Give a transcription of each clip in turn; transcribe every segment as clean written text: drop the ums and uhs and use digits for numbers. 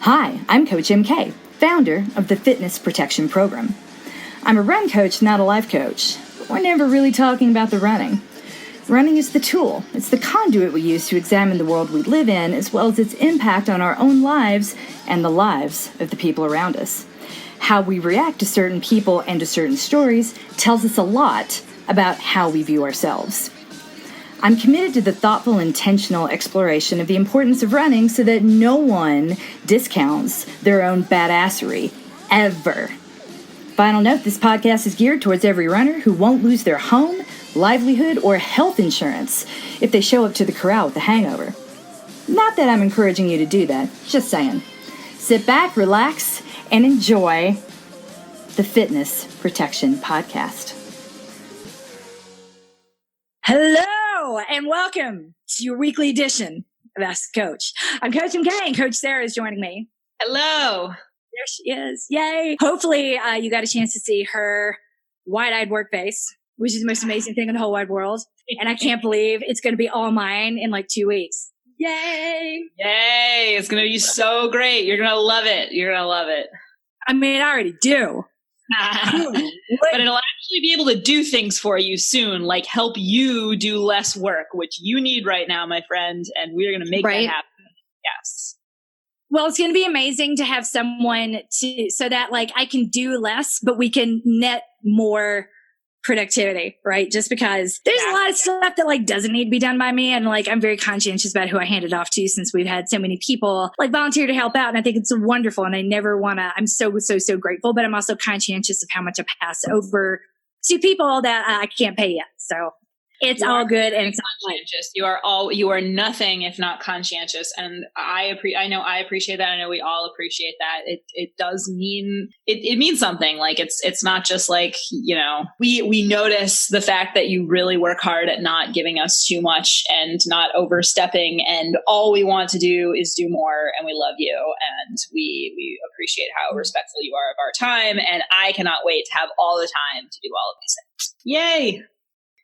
Hi, I'm Coach MK, founder of the Fitness Protection Program. I'm a run coach, not a life coach. But we're never really talking about the running. Running is the tool. It's the conduit we use to examine the world we live in, as well as its impact on our own lives and the lives of the people around us. How we react to certain people and to certain stories tells us a lot about how we view ourselves. I'm committed to the thoughtful, intentional exploration of the importance of running so that no one discounts their own badassery, ever. Final note, this podcast is geared towards every runner who won't lose their home, livelihood, or health insurance if they show up to the corral with a hangover. Not that I'm encouraging you to do that, just saying. Sit back, relax, and enjoy the Fitness Protection Podcast. Hello, and welcome to your weekly edition of Ask the Coach. I'm Coach MK, and Coach Sarah is joining me. Hello. There she is. Yay. Hopefully, you got a chance to see her wide-eyed work face, which is the most amazing thing in the whole wide world. And I can't believe it's going to be all mine in like 2 weeks. Yay. Yay. It's going to be so great. You're going to love it. You're going to love it. I mean, I already do. But it'll actually be able to do things for you soon, like help you do less work, which you need right now, my friend. And we're going to make that happen. Yes. Well, it's going to be amazing to have someone so that like I can do less, but we can net more productivity, right? Just because there's a lot of stuff that like doesn't need to be done by me. And like, I'm very conscientious about who I hand it off to since we've had so many people like volunteer to help out. And I think it's wonderful. And I never want to, I'm so grateful, but I'm also conscientious of how much I pass over to people that I can't pay yet. So it's all good and it's conscientious. You are nothing if not conscientious, and I know I appreciate that. I know we all appreciate that. It does mean it means something. Like it's not just like, you know, we notice the fact that you really work hard at not giving us too much and not overstepping, and all we want to do is do more. And we love you, and we appreciate how respectful you are of our time. And I cannot wait to have all the time to do all of these things. Yay!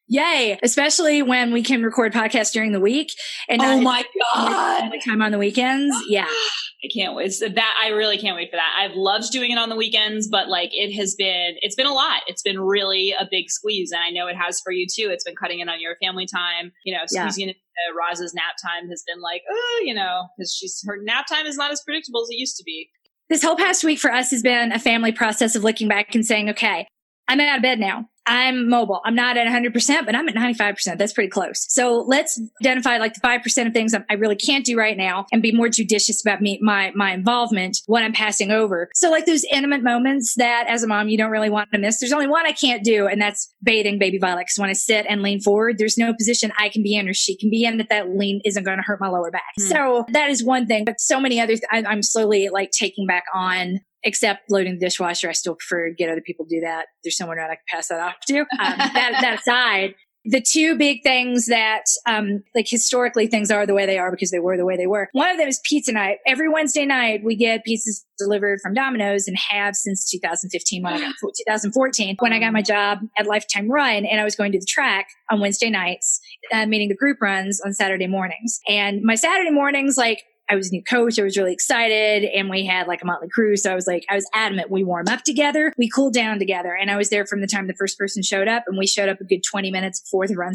Yay. Especially when we can record podcasts during the week and oh my God, time on the weekends. Yeah. I can't wait. So that I really can't wait for that. I've loved doing it on the weekends, but like it's been a lot. It's been really a big squeeze. And I know it has for you too. It's been cutting in on your family time, you know, squeezing into Roz's nap time has been like, oh, you know, because her nap time is not as predictable as it used to be. This whole past week for us has been a family process of looking back and saying, okay, I'm out of bed now. I'm mobile. I'm not at 100%, but I'm at 95%. That's pretty close. So let's identify like the 5% of things I really can't do right now and be more judicious about my involvement, what I'm passing over. So like those intimate moments that as a mom, you don't really want to miss. There's only one I can't do, and that's bathing baby Violet. Because when I sit and lean forward, there's no position I can be in or she can be in that lean isn't going to hurt my lower back. So that is one thing, but so many other I'm slowly like taking back on. Except loading the dishwasher, I still prefer to get other people to do that. There's someone around I can pass that off to. That aside, the two big things that, like historically things are the way they are because they were the way they were. One of them is pizza night. Every Wednesday night, we get pizzas delivered from Domino's and have since 2014 when I got my job at Lifetime Run, and I was going to the track on Wednesday nights, meaning the group runs on Saturday mornings. And my Saturday mornings, like, I was a new coach. I was really excited, and we had like a motley crew. So I was adamant. We warm up together. We cool down together. And I was there from the time the first person showed up, and we showed up a good 20 minutes before the group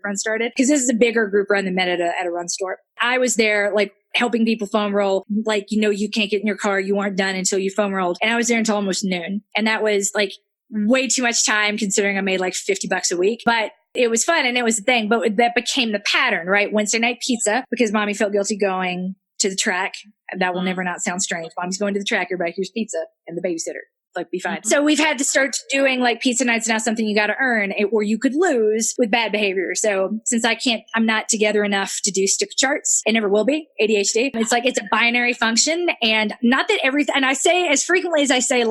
run started. Cause this is a bigger group run than met at a run store. I was there like helping people foam roll. Like, you know, you can't get in your car. You weren't done until you foam rolled. And I was there until almost noon. And that was like way too much time considering I made like $50 a week, but it was fun and it was a thing, but that became the pattern, right? Wednesday night pizza because mommy felt guilty going to the track. That will never not sound strange. Mommy's going to the track. Everybody, here's pizza and the babysitter. Like, be fine. So we've had to start doing like pizza nights now, something you got to earn or you could lose with bad behavior. So since I'm not together enough to do stick charts. It never will be. ADHD. It's like, it's a binary function, and not that everything, and I say as frequently as I say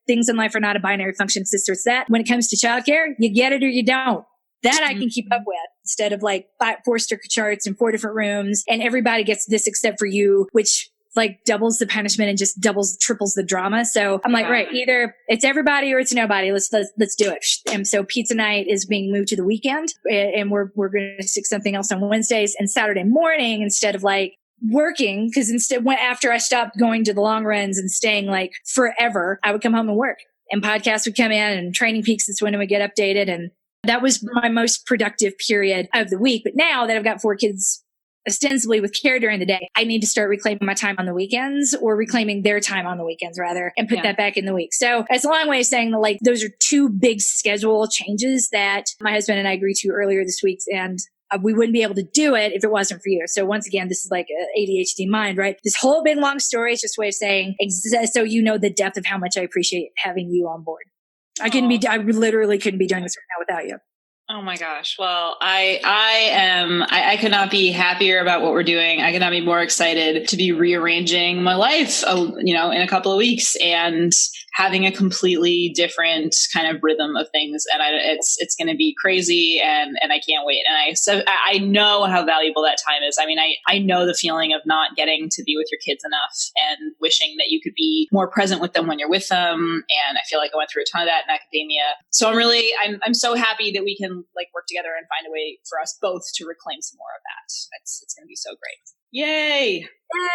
things in life are not a binary function, sister. It's that when it comes to childcare, you get it or you don't. That I can keep up with instead of like 4 sticker charts in 4 different rooms and everybody gets this except for you, which like doubles the punishment and just triples the drama. So I'm like, right, either it's everybody or it's nobody. Let's do it. And so pizza night is being moved to the weekend, and we're going to stick something else on Wednesdays, and Saturday morning, instead of like working, because instead, after I stopped going to the long runs and staying like forever, I would come home and work, and podcasts would come in, and Training Peaks is when it would get updated. And that was my most productive period of the week. But now that I've got 4 kids ostensibly with care during the day, I need to start reclaiming my time on the weekends, or reclaiming their time on the weekends rather, and put that back in the week. So it's a long way of saying that, like, those are 2 big schedule changes that my husband and I agreed to earlier this week. And we wouldn't be able to do it if it wasn't for you. So once again, this is like an ADHD mind, right? This whole big long story is just a way of saying, so you know the depth of how much I appreciate having you on board. I literally couldn't be doing this right now without you. Oh my gosh. Well, I could not be happier about what we're doing. I could not be more excited to be rearranging my life, in a couple of weeks, and having a completely different kind of rhythm of things. And it's going to be crazy, and I can't wait. And I know how valuable that time is. I mean, I know the feeling of not getting to be with your kids enough, and wishing that you could be more present with them when you're with them. And I feel like I went through a ton of that in academia. So I'm so happy that we can like work together and find a way for us both to reclaim some more of that. It's going to be so great. Yay.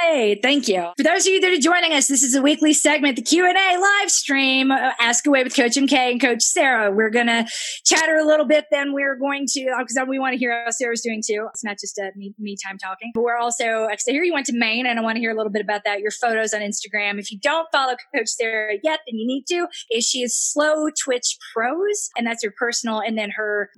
Hey, thank you. For those of you that are joining us, this is a weekly segment, the Q&A live stream, Ask Away with Coach MK and Coach Sarah. We're going to chatter a little bit, then we're going to, because we want to hear how Sarah's doing too. It's not just me time talking, but we're also, because I hear you went to Maine, and I want to hear a little bit about that, your photos on Instagram. If you don't follow Coach Sarah yet, then you need to. She is Slow Twitch Pros, and that's her personal, and then her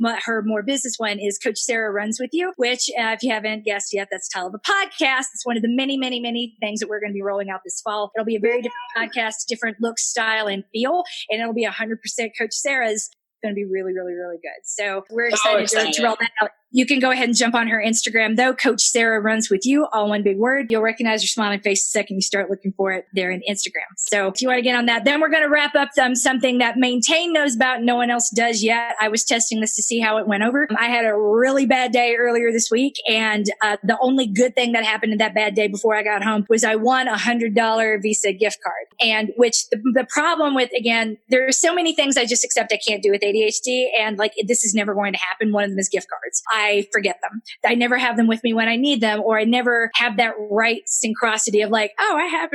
more business one is Coach Sarah Runs With You, which if you haven't guessed yet, that's the title of a podcast. It's one of the many things that we're going to be rolling out this fall. It'll be a very different podcast, different look, style, and feel, and it'll be 100% Coach Sarah's. Going to be really, really, really good. So we're excited to roll that out. You can go ahead and jump on her Instagram, though. Coach Sarah Runs With You, all one big word. You'll recognize her smiling face the second you start looking for it there in Instagram. So if you want to get on that, then we're going to wrap up something that Maintain knows about and no one else does yet. I was testing this to see how it went over. I had a really bad day earlier this week, and the only good thing that happened in that bad day before I got home was I won $100 Visa gift card. And which the problem with, again, there are so many things I just accept I can't do with ADHD, and like this is never going to happen. One of them is gift cards. I forget them. I never have them with me when I need them, or I never have that right synchronicity of like, oh, I have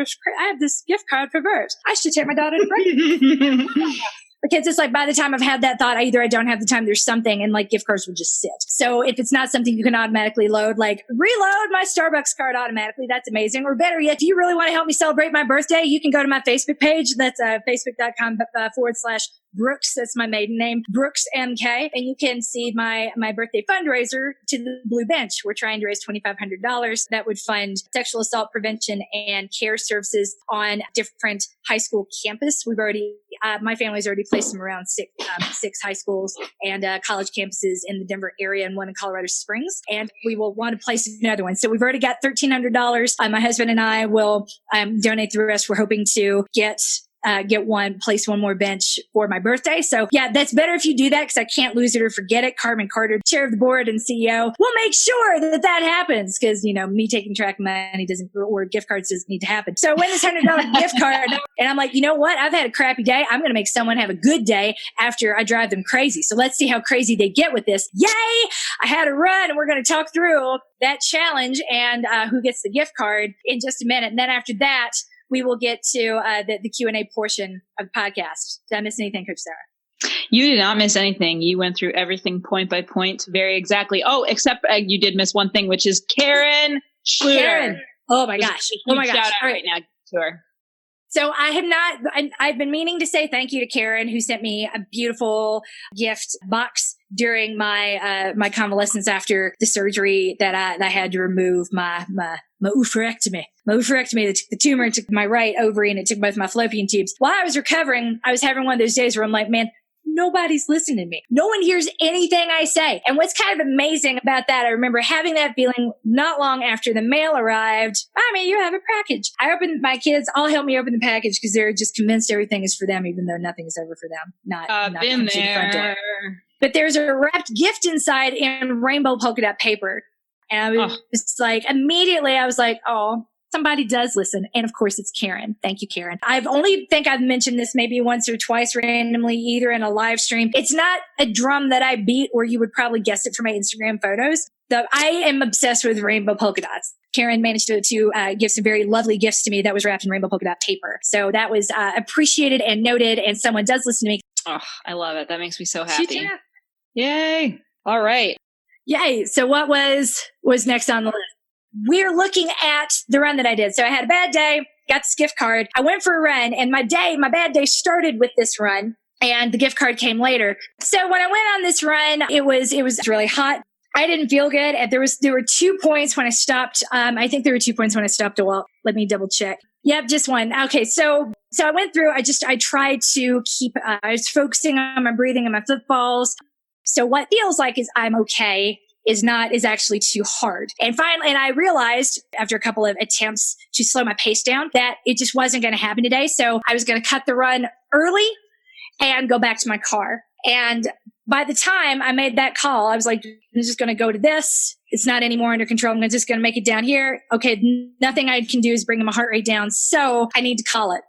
this gift card for Verbs. I should take my daughter to break. Because it's like by the time I've had that thought, either I don't have the time, there's something, and like gift cards will just sit. So if it's not something you can automatically load, like reload my Starbucks card automatically, that's amazing. Or better yet, if you really want to help me celebrate my birthday, you can go to my Facebook page. That's facebook.com/Brooks. That's my maiden name, Brooks MK. And you can see my birthday fundraiser to the Blue Bench. We're trying to raise $2,500 that would fund sexual assault prevention and care services on different high school campus. We've already, my family's already placed them around six high schools and college campuses in the Denver area and one in Colorado Springs. And we will want to place another one. So we've already got $1,300. My husband and I will donate the rest. We're hoping to place one more bench for my birthday. So yeah, that's better if you do that because I can't lose it or forget it. Carmen Carter, chair of the board and CEO, will make sure that happens because, me taking track of money or gift cards doesn't need to happen. So when this $100 gift card, and I'm like, you know what? I've had a crappy day. I'm going to make someone have a good day after I drive them crazy. So let's see how crazy they get with this. Yay! I had a run, and we're going to talk through that challenge and who gets the gift card in just a minute. And then after that, we will get to the Q&A portion of the podcast. Did I miss anything, Coach Sarah? You did not miss anything. You went through everything point by point very exactly. Oh, except you did miss one thing, which is Karen Schlueter. Karen. Oh my gosh. Shout out right now to her. So I've been meaning to say thank you to Karen, who sent me a beautiful gift box during my convalescence after the surgery that I had to remove my oophorectomy. My oophorectomy that took the tumor and took my right ovary and it took both my fallopian tubes. While I was recovering, I was having one of those days where I'm like, man, nobody's listening to me. No one hears anything I say. And what's kind of amazing about that, I remember having that feeling not long after the mail arrived. Mommy, you have a package. I opened, my kids all helped me open the package because they're just convinced everything is for them, even though nothing is ever for them. Not been to the front door. there. But there's a wrapped gift inside in rainbow polka dot paper. And I was just like, immediately I was like, oh, somebody does listen. And of course it's Karen. Thank you, Karen. I've mentioned this maybe once or twice randomly, either in a live stream. It's not a drum that I beat, or you would probably guess it from my Instagram photos. I am obsessed with rainbow polka dots. Karen managed to give some very lovely gifts to me that was wrapped in rainbow polka dot paper. So that was appreciated and noted, and someone does listen to me. Oh, I love it. That makes me so happy. Yay. All right. Yay. So what was next on the list? We're looking at the run that I did. So I had a bad day, got this gift card. I went for a run, and my bad day started with this run, and the gift card came later. So when I went on this run, it was really hot. I didn't feel good. And there were 2 points when I stopped. I think there were 2 points when I stopped to walk. Let me double check. Yep, just one. Okay. So I went through, I tried to keep, I was focusing on my breathing and my footfalls. So what feels like is I'm okay is actually too hard. And finally, and I realized after a couple of attempts to slow my pace down that it just wasn't going to happen today. So I was going to cut the run early and go back to my car. And by the time I made that call, I was like, I'm just going to go to this. It's not any more under control. I'm just going to make it down here. Okay. Nothing I can do is bring my heart rate down. So I need to call it.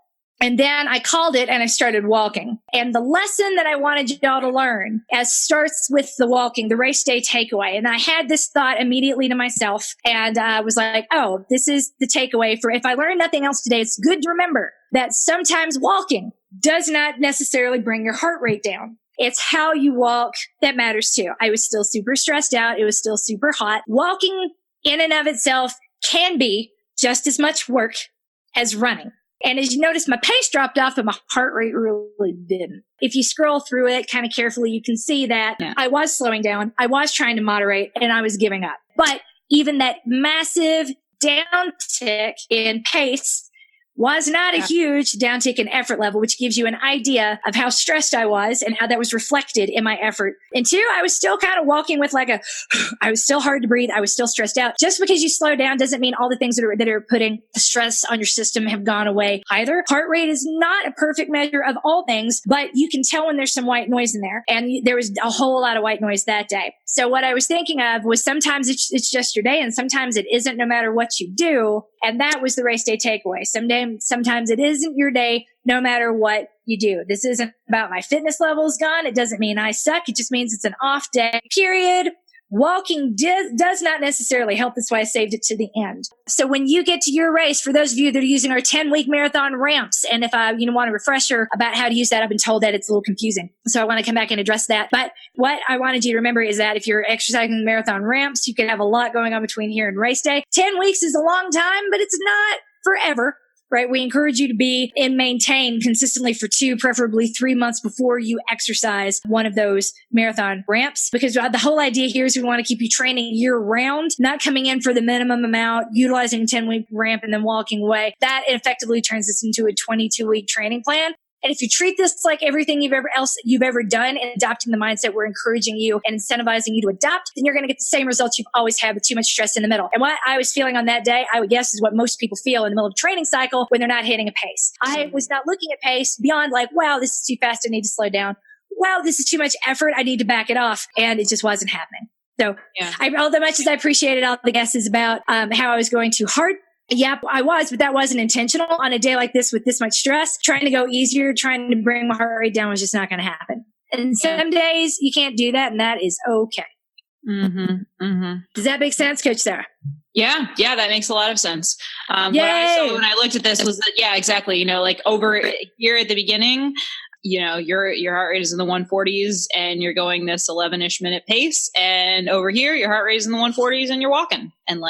And then I called it and I started walking. And the lesson that I wanted y'all to learn starts with the walking, the race day takeaway. And I had this thought immediately to myself, and I was like, oh, this is the takeaway for if I learn nothing else today, it's good to remember that sometimes walking does not necessarily bring your heart rate down. It's how you walk that matters too. I was still super stressed out. It was still super hot. Walking in and of itself can be just as much work as running. And as you notice, my pace dropped off, but my heart rate really didn't. If you scroll through it kind of carefully, you can see that I was slowing down. I was trying to moderate, and I was giving up. But even that massive downtick in pace was not a huge downtick in effort level, which gives you an idea of how stressed I was and how that was reflected in my effort. And two, I was still kind of walking with I was still hard to breathe. I was still stressed out. Just because you slow down doesn't mean all the things that are putting the stress on your system have gone away either. Heart rate is not a perfect measure of all things, but you can tell when there's some white noise in there. And there was a whole lot of white noise that day. So what I was thinking of was sometimes it's just your day, and sometimes it isn't, no matter what you do. And that was the race day takeaway. Sometimes it isn't your day, no matter what you do. This isn't about my fitness levels gone. It doesn't mean I suck. It just means it's an off day, period. Walking does not necessarily help. That's why I saved it to the end. So when you get to your race, for those of you that are using our 10-week marathon ramps, and if I want a refresher about how to use that, I've been told that it's a little confusing. So I want to come back and address that. But what I wanted you to remember is that if you're exercising the marathon ramps, you can have a lot going on between here and race day. 10 weeks is a long time, but it's not forever. Right? We encourage you to be and maintain consistently for 2, preferably 3 months before you exercise one of those marathon ramps. Because the whole idea here is we want to keep you training year round, not coming in for the minimum amount, utilizing a 10-week ramp and then walking away. That effectively turns this into a 22-week training plan. And if you treat this like everything you've ever done, and adopting the mindset we're encouraging you and incentivizing you to adopt, then you're going to get the same results you've always had with too much stress in the middle. And what I was feeling on that day, I would guess, is what most people feel in the middle of a training cycle when they're not hitting a pace. I was not looking at pace beyond wow, this is too fast. I need to slow down. Wow, this is too much effort. I need to back it off. And it just wasn't happening. So although much as I appreciated all the guesses about how I was going too hard, yep, I was, but that wasn't intentional. On a day like this with this much stress, trying to go easier, trying to bring my heart rate down was just not going to happen. And some days you can't do that, and that is okay. Mm-hmm, mm-hmm. Does that make sense, Coach Sarah? Yeah, that makes a lot of sense. What I saw when I looked at this was that, exactly. Over here at the beginning, your heart rate is in the 140s and you're going this 11-ish minute pace. And over here, your heart rate is in the 140s and you're walking. And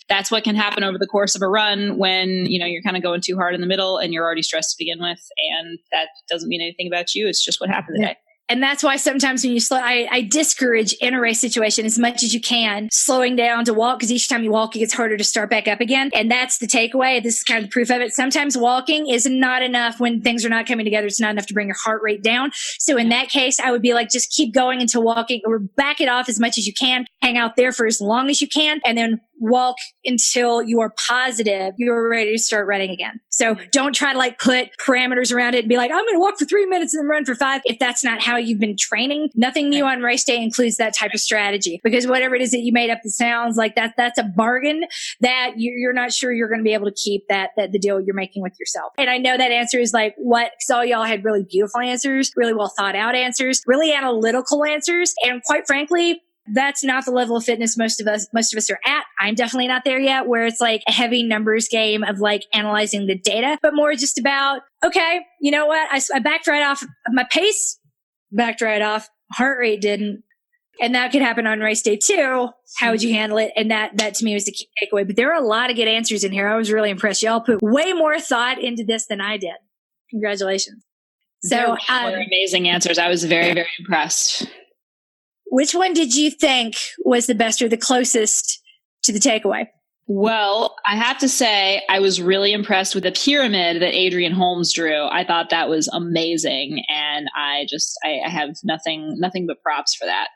that's what can happen over the course of a run when, you're kind of going too hard in the middle and you're already stressed to begin with. And that doesn't mean anything about you. It's just what happened today. And that's why sometimes when you slow, I discourage in a race situation as much as you can, slowing down to walk, because each time you walk, it gets harder to start back up again. And that's the takeaway. This is kind of the proof of it. Sometimes walking is not enough when things are not coming together. It's not enough to bring your heart rate down. So in that case, I would be just keep going until walking, or back it off as much as you can. Hang out there for as long as you can, and then walk until you are positive you're ready to start running again. So don't try to put parameters around it and be I'm going to walk for 3 minutes and then run for 5. If that's not how you've been training, nothing new on race day includes that type of strategy, because whatever it is that you made up that sounds like that's a bargain that you're not sure you're going to be able to keep that the deal you're making with yourself. And I know that answer is what, because all y'all had really beautiful answers, really well thought out answers, really analytical answers. And quite frankly, That's not the level of fitness most of us are at. I'm definitely not there yet, where it's like a heavy numbers game of like analyzing the data, but more just about, okay, you know what? I backed right off my pace, backed right off. Heart rate didn't. And that could happen on race day too. How would you handle it? And that to me was the key takeaway. But there are a lot of good answers in here. I was really impressed. Y'all put way more thought into this than I did. Congratulations. So amazing answers. I was very, very impressed. Which one did you think was the best or the closest to the takeaway? Well, I have to say, I was really impressed with the pyramid that Adrienne Holmes drew. I thought that was amazing. And I have nothing but props for that.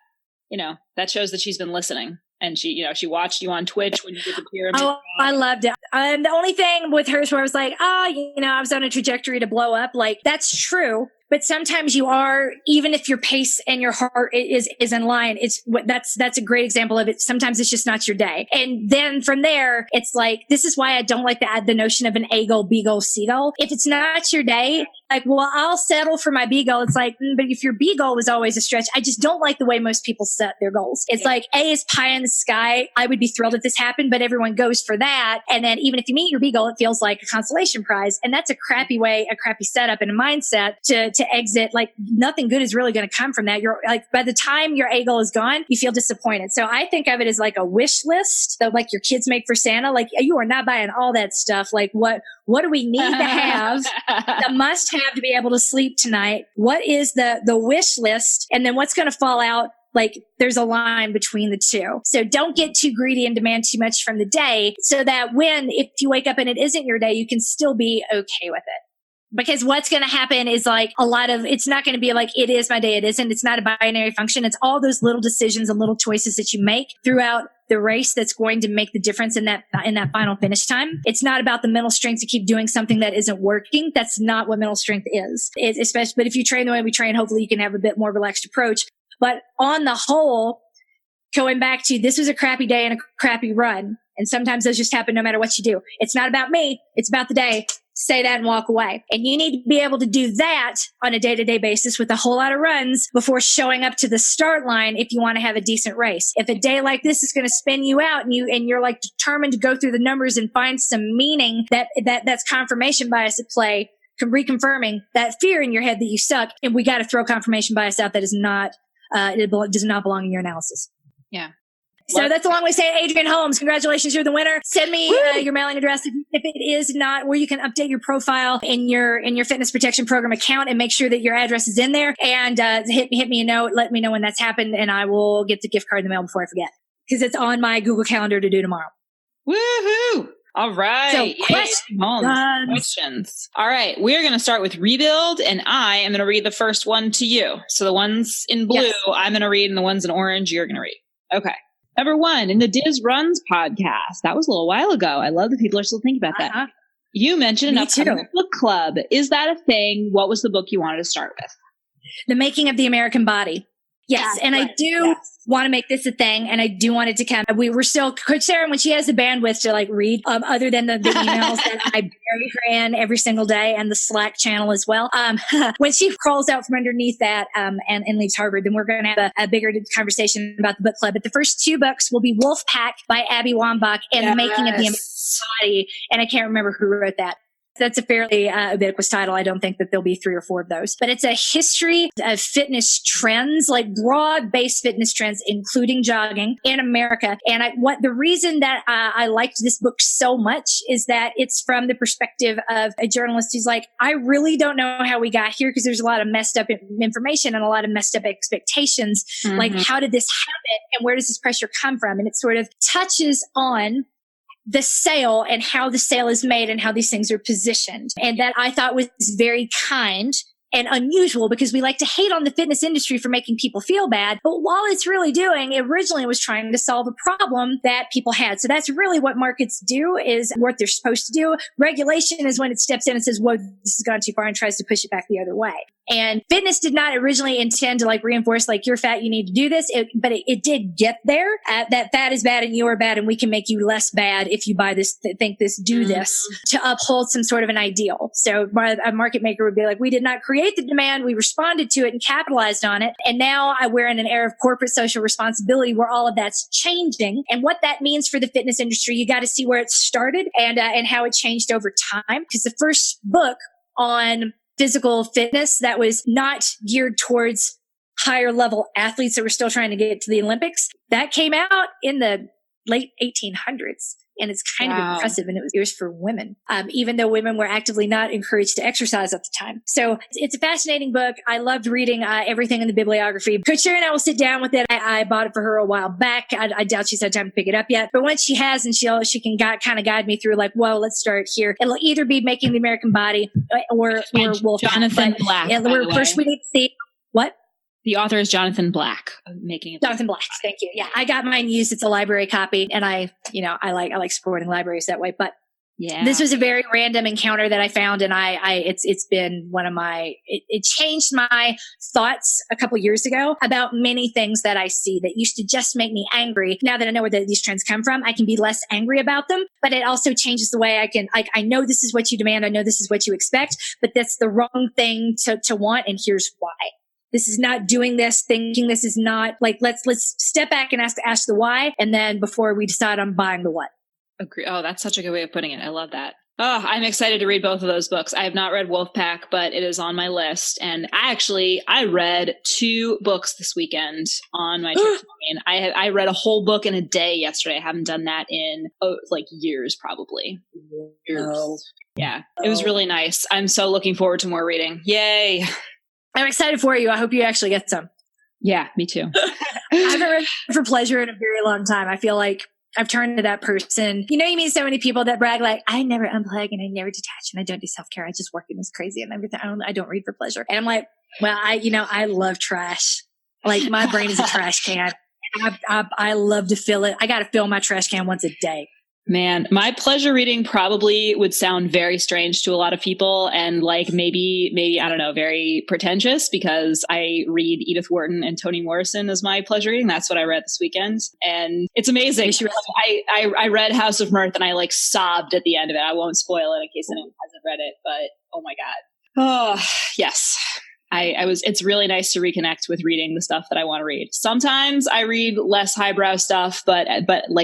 You know, that shows that she's been listening. And she watched you on Twitch when you did the pyramid. Oh, I loved it. The only thing with hers where I was like, I was on a trajectory to blow up. Like, that's true. But sometimes you are, even if your pace and your heart is in line, that's a great example of it. Sometimes it's just not your day. And then from there, it's like, this is why I don't like the notion of an A goal, B goal, C goal. If it's not your day, like, well, I'll settle for my B goal. It's like, but if your B goal was always a stretch, I just don't like the way most people set their goals. It's like A is pie in the sky. I would be thrilled if this happened, but everyone goes for that. And then even if you meet your B goal, it feels like a consolation prize. And that's a crappy setup and a mindset to exit. Like, nothing good is really going to come from that. You're like, by the time your A goal is gone, you feel disappointed. So I think of it as like a wish list that like your kids make for Santa. Like, you are not buying all that stuff. Like, what do we need to have? The must have to be able to sleep tonight. What is the wish list? And then what's going to fall out? Like, there's a line between the two. So don't get too greedy and demand too much from the day, so that if you wake up and it isn't your day, you can still be okay with it. Because what's going to happen is like it's not going to be like, it is my day, it isn't. It's not a binary function. It's all those little decisions and little choices that you make throughout the race that's going to make the difference in that final finish time. It's not about the mental strength to keep doing something that isn't working. That's not what mental strength is. But if you train the way we train, hopefully you can have a bit more relaxed approach. But on the whole, going back to, this was a crappy day and a crappy run. And sometimes those just happen no matter what you do. It's not about me. It's about the day. Say that and walk away. And you need to be able to do that on a day-to-day basis with a whole lot of runs before showing up to the start line if you want to have a decent race. If a day like this is going to spin you out and you're like determined to go through the numbers and find some meaning that's confirmation bias at play, reconfirming that fear in your head that you suck, and we got to throw confirmation bias out that is not it does not belong in your analysis. Yeah. So that's a long way of saying, Adrienne Holmes, congratulations, you're the winner. Send me your mailing address if it is not, where you can update your profile in your fitness protection program account, and make sure that your address is in there. And hit me a note, let me know when that's happened, and I will get the gift card in the mail before I forget, because it's on my Google Calendar to do tomorrow. Woohoo! All right. So questions. All right. We're going to start with rebuild, and I am going to read the first one to you. So the ones in blue, yes, I'm going to read, and the ones in orange, you're going to read. Okay. Number 1, in the Diz Runs podcast. That was a little while ago. I love that people are still thinking about that. You mentioned an upcoming book club. Is that a thing? What was the book you wanted to start with? The Making of the American Body. Yes. And right. I do want to make this a thing, and I do want it to come. We were still, Coach Sarah, when she has the bandwidth to like read, other than the emails that I bury her in every single day, and the Slack channel as well. When she crawls out from underneath that, and leaves Harvard, then we're going to have a bigger conversation about the book club. But the first 2 books will be Wolfpack by Abby Wambach and The Making of the American Body. And I can't remember who wrote that. That's a fairly ubiquitous title. I don't think that there'll be 3 or 4 of those, but it's a history of fitness trends, like broad-based fitness trends, including jogging in America. And the reason that I liked this book so much is that it's from the perspective of a journalist who's like, I really don't know how we got here, because there's a lot of messed up information and a lot of messed up expectations. Mm-hmm. Like, how did this happen, and where does this pressure come from? And it sort of touches on the sale and how the sale is made and how these things are positioned. And that I thought was very kind and unusual, because we like to hate on the fitness industry for making people feel bad. But while it's really doing, it originally was trying to solve a problem that people had. So that's really what markets do, is what they're supposed to do. Regulation is when it steps in and says, whoa, this has gone too far, and tries to push it back the other way. And fitness did not originally intend to like reinforce like, you're fat, you need to do this. But it did get there. That fat is bad and you're bad, and we can make you less bad if you buy this, think this, do this, to uphold some sort of an ideal. So a market maker would be like, we did not create create the demand, we responded to it and capitalized on it. And now we're in an era of corporate social responsibility where all of that's changing. And what that means for the fitness industry, you got to see where it started and how it changed over time. Because the first book on physical fitness that was not geared towards higher level athletes that were still trying to get to the Olympics, that came out in the late 1800s. And it's kind of impressive. And it was for women, even though women were actively not encouraged to exercise at the time. So it's a fascinating book. I loved reading everything in the bibliography. Coach Sharon and I will sit down with it. I bought it for her a while back. I doubt she's had time to pick it up yet. But once she has, and she can kind of guide me through like, whoa, let's start here. It'll either be Making the American Body or Wolf. Jonathan Black. First we need to see what? The author is Jonathan Black, Jonathan Black. Thank you. Yeah. I got mine used. It's a library copy, and I like supporting libraries that way. But yeah, this was a very random encounter that I found, and it's been one of it changed my thoughts a couple years ago about many things that I see that used to just make me angry. Now that I know where these trends come from, I can be less angry about them, but it also changes the way I know this is what you demand. I know this is what you expect, but that's the wrong thing to want. And here's why. This is not doing this, thinking this is not like, let's step back and ask the why. And then before we decide on buying the what. Agree. Oh, that's such a good way of putting it. I love that. Oh, I'm excited to read both of those books. I have not read Wolfpack, but it is on my list. And I read 2 books this weekend on my trip to Maine. I read a whole book in a day yesterday. I haven't done that in years, probably. Years. Yeah, it was really nice. I'm so looking forward to more reading. Yay. I'm excited for you. I hope you actually get some. Yeah, me too. I haven't read for pleasure in a very long time. I feel like I've turned to that person. You meet so many people that brag like, I never unplug and I never detach and I don't do self-care. I just work in this crazy and everything. I don't read for pleasure. And I'm like, well, I love trash. Like my brain is a trash can. I love to fill it. I got to fill my trash can once a day. Man, my pleasure reading probably would sound very strange to a lot of people and maybe, I don't know, very pretentious because I read Edith Wharton and Toni Morrison as my pleasure reading. That's what I read this weekend. And it's amazing. I read House of Mirth and I sobbed at the end of it. I won't spoil it in case anyone hasn't read it, but oh my God. Oh, yes. It's really nice to reconnect with reading the stuff that I want to read. Sometimes I read less highbrow stuff, but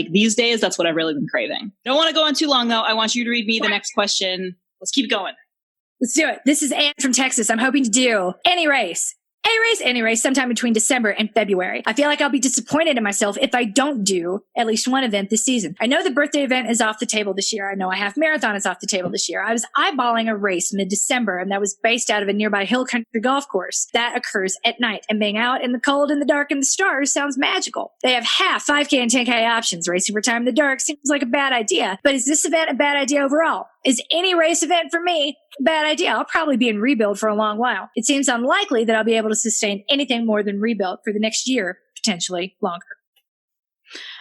these days, that's what I've really been craving. Don't want to go on too long though. I want you to read me the next question. Let's keep going. Let's do it. This is Anne from Texas. I'm hoping to do any race sometime between December and February. I feel like I'll be disappointed in myself if I don't do at least one event this season. I know the birthday event is off the table this year. I know a half marathon is off the table this year. I was eyeballing a race mid-December, and that was based out of a nearby hill country golf course that occurs at night. And being out in the cold and the dark and the stars sounds magical. They have half 5K and 10K options. Racing for time in the dark seems like a bad idea. But is this event a bad idea overall? Is any race event for me a bad idea? I'll probably be in rebuild for a long while. It seems unlikely that I'll be able to sustain anything more than rebuild for the next year, potentially longer.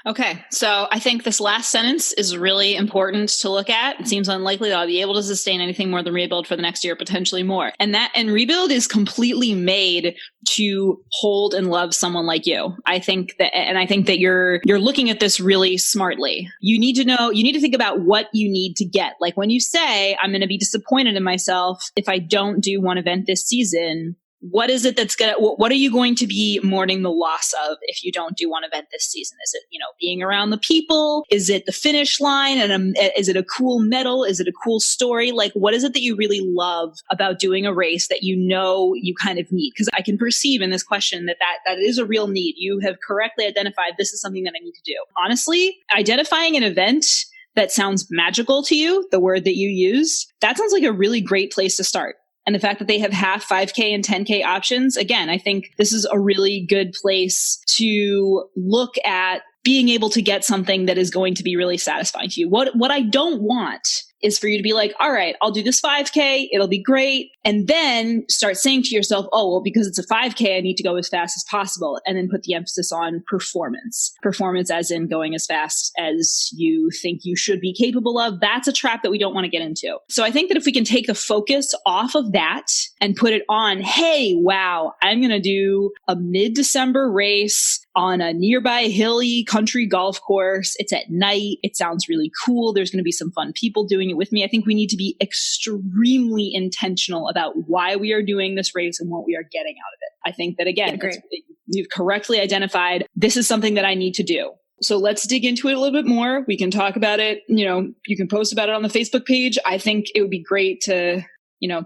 Okay, so I think this last sentence is really important to look at. It seems unlikely that I'll be able to sustain anything more than rebuild for the next year, potentially more. And rebuild is completely made to hold and love someone like you. I think that you're looking at this really smartly. You need to think about what you need to get. Like when you say, I'm going to be disappointed in myself if I don't do one event this season, what is it what are you going to be mourning the loss of if you don't do one event this season? Is it, being around the people? Is it the finish line? And is it a cool medal? Is it a cool story? Like, what is it that you really love about doing a race that you kind of need? Because I can perceive in this question that is a real need. You have correctly identified this is something that I need to do. Honestly, identifying an event that sounds magical to you, the word that you used, that sounds like a really great place to start. And the fact that they have half 5K and 10K options, again, I think this is a really good place to look at being able to get something that is going to be really satisfying to you. What I don't want is for you to be like, all right, I'll do this 5K. It'll be great. And then start saying to yourself, oh, well, because it's a 5K, I need to go as fast as possible. And then put the emphasis on performance. Performance as in going as fast as you think you should be capable of. That's a trap that we don't want to get into. So I think that if we can take the focus off of that and put it on, hey, wow, I'm going to do a mid-December race. on a nearby hilly country golf course. It's at night. It sounds really cool. There's going to be some fun people doing it with me. I think we need to be extremely intentional about why we are doing this race and what we are getting out of it. I think that, again, you've correctly identified this is something that I need to do. So let's dig into it a little bit more. We can talk about it. You can post about it on the Facebook page. I think it would be great to,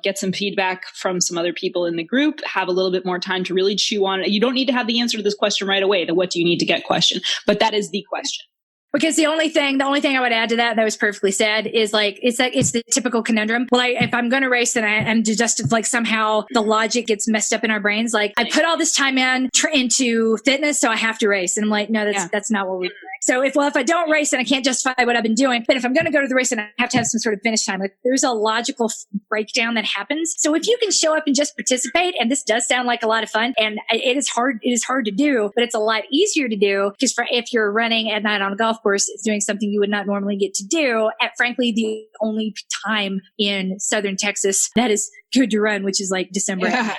get some feedback from some other people in the group, have a little bit more time to really chew on it. You don't need to have the answer to this question right away, the what do you need to get question, but that is the question. Because the only thing I would add to that was perfectly said is it's the typical conundrum. Well, if I'm going to race, then I'm just like somehow the logic gets messed up in our brains. Like I put all this time into fitness, so I have to race. And I'm like, no, that's not what we're doing. So if I don't race, then I can't justify what I've been doing. But if I'm going to go to the race, then I have to have some sort of finish time. Like there's a logical breakdown that happens. So if you can show up and just participate, and this does sound like a lot of fun, and it is hard to do, but it's a lot easier to do because if you're running at night on a golf course, it's doing something you would not normally get to do at, frankly, the only time in Southern Texas that is good to run, which is like December. Yeah.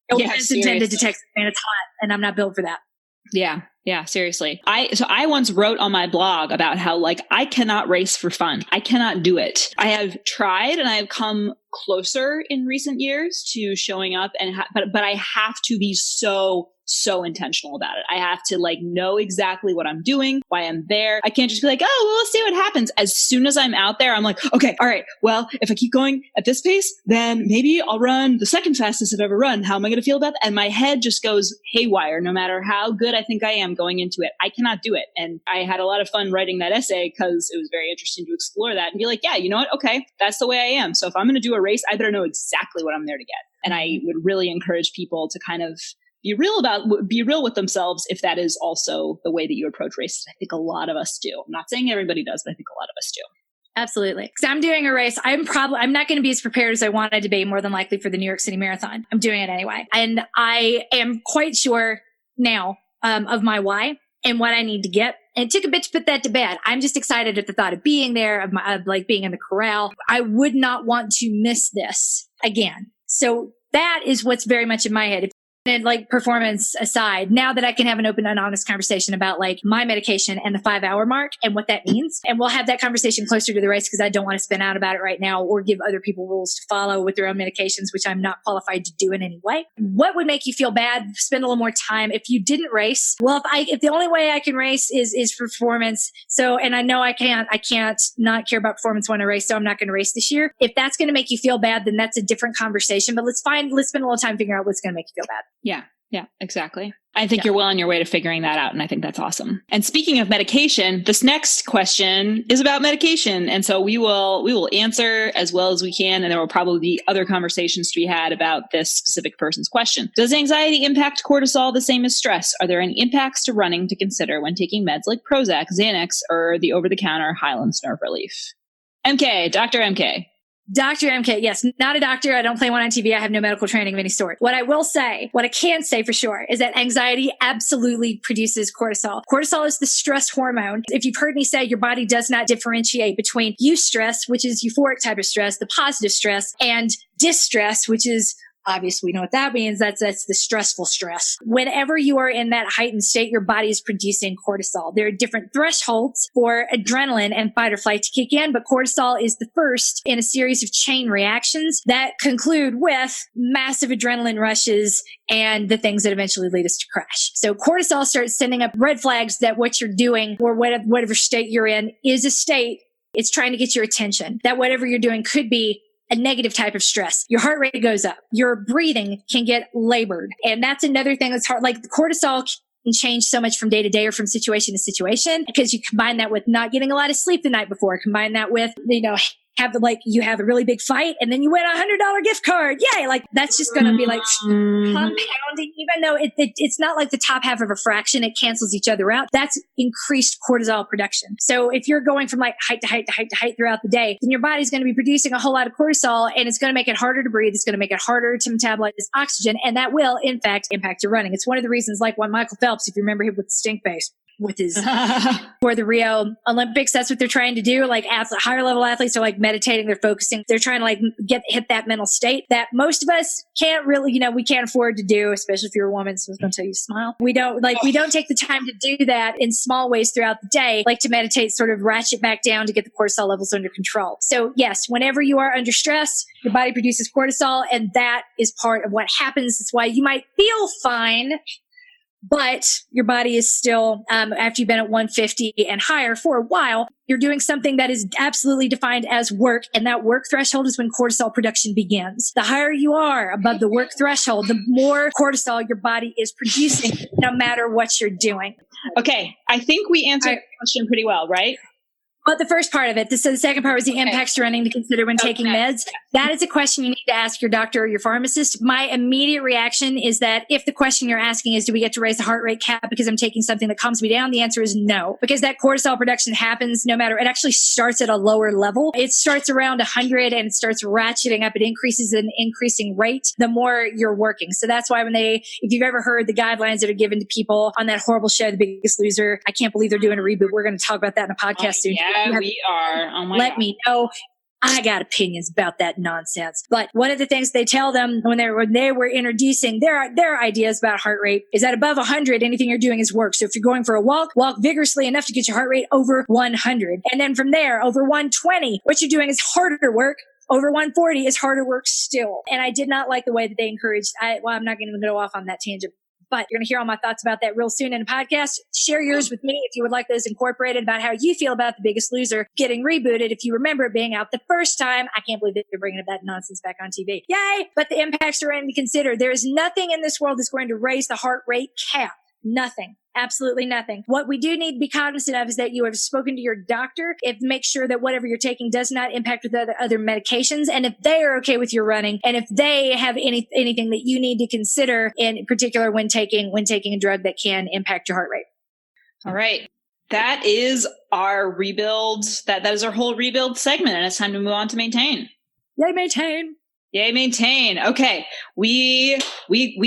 It's intended to Texas, and it's hot, and I'm not built for that. Yeah. Yeah, seriously. I once wrote on my blog about how I cannot race for fun. I cannot do it. I have tried and I have come closer in recent years to showing up but I have to be so intentional about it. I have to know exactly what I'm doing, why I'm there. I can't just be like, oh, well, let's see what happens. As soon as I'm out there, I'm like, okay, all right. Well, if I keep going at this pace, then maybe I'll run the second fastest I've ever run. How am I going to feel about that? And my head just goes haywire no matter how good I think I am going into it. I cannot do it. And I had a lot of fun writing that essay because it was very interesting to explore that and be like, yeah, you know what? Okay, that's the way I am. So if I'm going to do a race, I better know exactly what I'm there to get. And I would really encourage people to kind of be real with themselves if that is also the way that you approach races. I think a lot of us do. I'm not saying everybody does, but I think a lot of us do. Absolutely. Because I'm doing a race. I'm not going to be as prepared as I wanted to be, more than likely, for the New York City Marathon. I'm doing it anyway. And I am quite sure now of my why and what I need to get. And it took a bit to put that to bed. I'm just excited at the thought of being there, of being in the corral. I would not want to miss this again. So that is what's very much in my head. And performance aside, now that I can have an open and honest conversation about my medication and the 5-hour mark and what that means. And we'll have that conversation closer to the race because I don't want to spin out about it right now or give other people rules to follow with their own medications, which I'm not qualified to do in any way. What would make you feel bad? Spend a little more time if you didn't race. Well, if the only way I can race is for performance. So, and I know I can't not care about performance when I race. So I'm not going to race this year. If that's going to make you feel bad, then that's a different conversation. But let's spend a little time figuring out what's going to make you feel bad. Yeah, exactly. I think you're well on your way to figuring that out. And I think that's awesome. And speaking of medication, this next question is about medication. And so we will answer as well as we can. And there will probably be other conversations to be had about this specific person's question. Does anxiety impact cortisol the same as stress? Are there any impacts to running to consider when taking meds like Prozac, Xanax, or the over-the-counter Hyland's nerve relief? MK, Dr. MK. Dr. MK, yes, not a doctor. I don't play one on TV. I have no medical training of any sort. What I can say for sure is that anxiety absolutely produces cortisol. Cortisol is the stress hormone. If you've heard me say your body does not differentiate between eustress, which is euphoric type of stress, the positive stress, and distress, which is obviously, we know what that means. That's the stressful stress. Whenever you are in that heightened state, your body is producing cortisol. There are different thresholds for adrenaline and fight or flight to kick in, but cortisol is the first in a series of chain reactions that conclude with massive adrenaline rushes and the things that eventually lead us to crash. So cortisol starts sending up red flags that what you're doing or whatever state you're in is a state. It's trying to get your attention, that whatever you're doing could be a negative type of stress. Your heart rate goes up. Your breathing can get labored. And that's another thing that's hard. Cortisol can change so much from day to day or from situation to situation because you combine that with not getting a lot of sleep the night before. Combine that with, you have a really big fight and then you win $100 gift card. Yay. That's just going to be compounding, even though it's not like the top half of a fraction. It cancels each other out. That's increased cortisol production. So if you're going from height to height to height to height throughout the day, then your body's going to be producing a whole lot of cortisol and it's going to make it harder to breathe. It's going to make it harder to metabolize oxygen. And that will in fact impact your running. It's one of the reasons why Michael Phelps, if you remember him with the stink face, with his for the Rio Olympics. That's what they're trying to do. Like higher level athletes are like meditating, they're focusing, they're trying to like hit that mental state that most of us can't really, we can't afford to do, especially if you're a woman. So I was going to tell you to smile. We don't take the time to do that in small ways throughout the day, like to meditate, sort of ratchet back down to get the cortisol levels under control. So yes, whenever you are under stress, your body produces cortisol, and that is part of what happens. It's why you might feel fine, but your body is still, after you've been at 150 and higher for a while, you're doing something that is absolutely defined as work. And that work threshold is when cortisol production begins. The higher you are above the work threshold, the more cortisol your body is producing, no matter what you're doing. Okay. I think we answered the question pretty well, right? But the first part of it, so the second part was the impacts to running to consider when taking meds. That is a question you need to ask your doctor or your pharmacist. My immediate reaction is that if the question you're asking is, do we get to raise the heart rate cap because I'm taking something that calms me down? The answer is no, because that cortisol production happens no matter, it actually starts at a lower level. It starts around 100 and it starts ratcheting up. It increases at an increasing rate the more you're working. So that's why if you've ever heard the guidelines that are given to people on that horrible show, The Biggest Loser, I can't believe they're doing a reboot. We're going to talk about that in a podcast soon. Yeah, we are. Oh my God. Let me know. I got opinions about that nonsense. But one of the things they tell them when they were introducing their ideas about heart rate is that above 100, anything you're doing is work. So if you're going for a walk vigorously enough to get your heart rate over 100. And then from there, over 120, what you're doing is harder work. Over 140 is harder work still. And I did not like the way that they encouraged. I'm not going to go off on that tangent. But you're going to hear all my thoughts about that real soon in a podcast. Share yours with me if you would like those incorporated about how you feel about The Biggest Loser getting rebooted. If you remember it being out the first time, I can't believe that they're bringing that nonsense back on TV. Yay! But the impacts are to consider. There is nothing in this world that's going to raise the heart rate cap. Nothing. Absolutely nothing. What we do need to be cognizant of is that you have spoken to your doctor. Make sure that whatever you're taking does not impact with other medications. And if they are okay with your running, and if they have anything that you need to consider in particular when taking a drug that can impact your heart rate. All right. That is our rebuild. That is our whole rebuild segment. And it's time to move on to maintain. Yay, maintain. Yay, maintain. Okay. We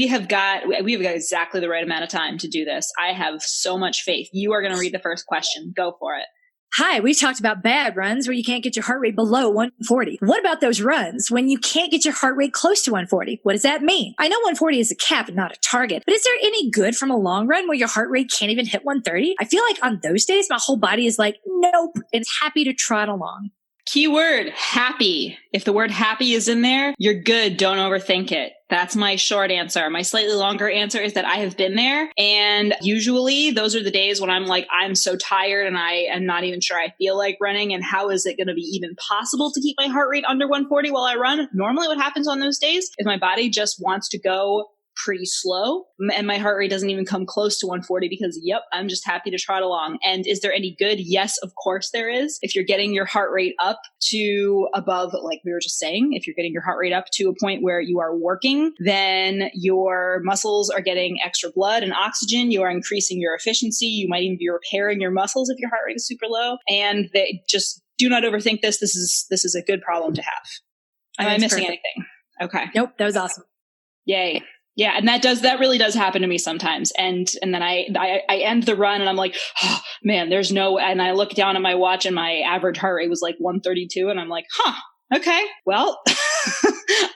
have got exactly the right amount of time to do this. I have so much faith. You are going to read the first question. Go for it. Hi, we talked about bad runs where you can't get your heart rate below 140. What about those runs when you can't get your heart rate close to 140? What does that mean? I know 140 is a cap and not a target, but is there any good from a long run where your heart rate can't even hit 130? I feel like on those days, my whole body is like, nope, it's happy to trot along. Keyword, happy. If the word happy is in there, you're good. Don't overthink it. That's my short answer. My slightly longer answer is that I have been there. And usually those are the days when I'm like, I'm so tired and I am not even sure I feel like running. And how is it going to be even possible to keep my heart rate under 140 while I run? Normally what happens on those days is my body just wants to go pretty slow and my heart rate doesn't even come close to 140 because I'm just happy to trot along. And is there any good? Yes, of course there is. If you're getting your heart rate up to above, like we were just saying, if you're getting your heart rate up to a point where you are working, then your muscles are getting extra blood and oxygen. You are increasing your efficiency. You might even be repairing your muscles if your heart rate is super low. And they just do not overthink this. This is a good problem to have. Am I missing anything? Okay. Nope. That was awesome. Yay. Yeah. And that really does happen to me sometimes. And then I end the run and I'm like, oh man, and I look down at my watch and my average heart rate was like 132. And I'm like, okay, well,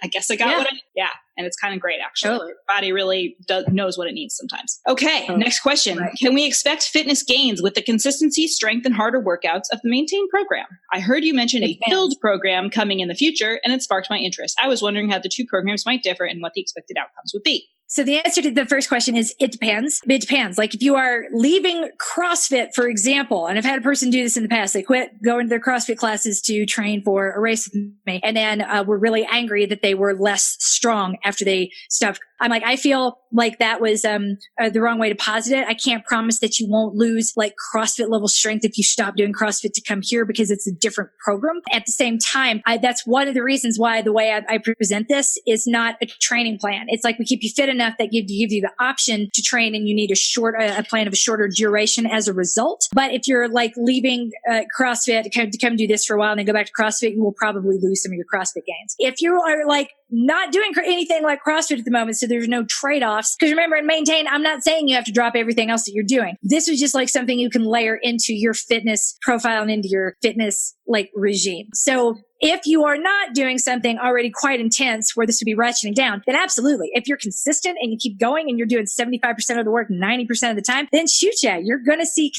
I guess I got what I need. Yeah. And it's kind of great, actually. Totally. Your body really knows what it needs sometimes. Okay. Next question. Right. Can we expect fitness gains with the consistency, strength, and harder workouts of the Maintain program? I heard you mention a build program coming in the future, and it sparked my interest. I was wondering how the two programs might differ and what the expected outcomes would be. So the answer to the first question is it depends. It depends. Like if you are leaving CrossFit, for example, and I've had a person do this in the past, they quit going to their CrossFit classes to train for a race with me. And then were really angry that they were less strong after they stopped. I'm like, I feel like that was the wrong way to posit it. I can't promise that you won't lose like CrossFit level strength if you stop doing CrossFit to come here because it's a different program. At the same time, that's one of the reasons why the way I present this is not a training plan. It's like we keep you fit enough that gives you the option to train and you need a plan of a shorter duration as a result. But if you're like leaving CrossFit to come do this for a while and then go back to CrossFit, you will probably lose some of your CrossFit gains. If you are like not doing anything like CrossFit at the moment. So there's no trade-offs. Because remember, in Maintain, I'm not saying you have to drop everything else that you're doing. This was just like something you can layer into your fitness profile and into your fitness like regime. So if you are not doing something already quite intense where this would be ratcheting down, then absolutely. If you're consistent and you keep going and you're doing 75% of the work 90% of the time, then shoot, yeah, you're going to see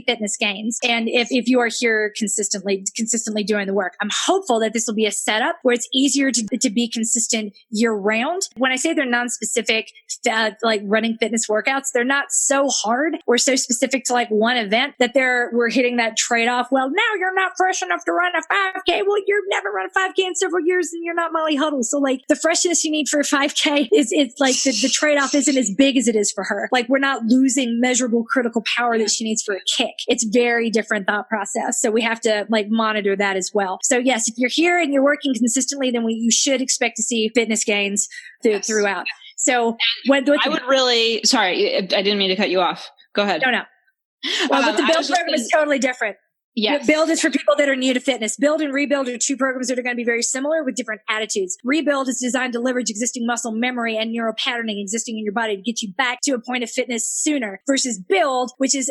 fitness gains. And if you are here consistently doing the work, I'm hopeful that this will be a setup where it's easier to be consistent year round. When I say they're non-specific, like running fitness workouts, they're not so hard or so specific to like one event that we're hitting that trade-off. Well, now you're not fresh enough to run a 5K. Well, you've never run a 5K in several years and you're not Molly Huddle. So like the freshness you need for a 5K it's like the trade-off isn't as big as it is for her. Like we're not losing measurable critical power that she needs for a kick. It's very different thought process. So we have to like monitor that as well. So yes, if you're here and you're working consistently, then you should expect to see fitness gains throughout. So sorry, I didn't mean to cut you off. Go ahead. No. Well, but the build program is totally different. Yes. Build is for people that are new to fitness. Build and rebuild are two programs that are going to be very similar with different attitudes. Rebuild is designed to leverage existing muscle memory and neural patterning existing in your body to get you back to a point of fitness sooner, versus build, which is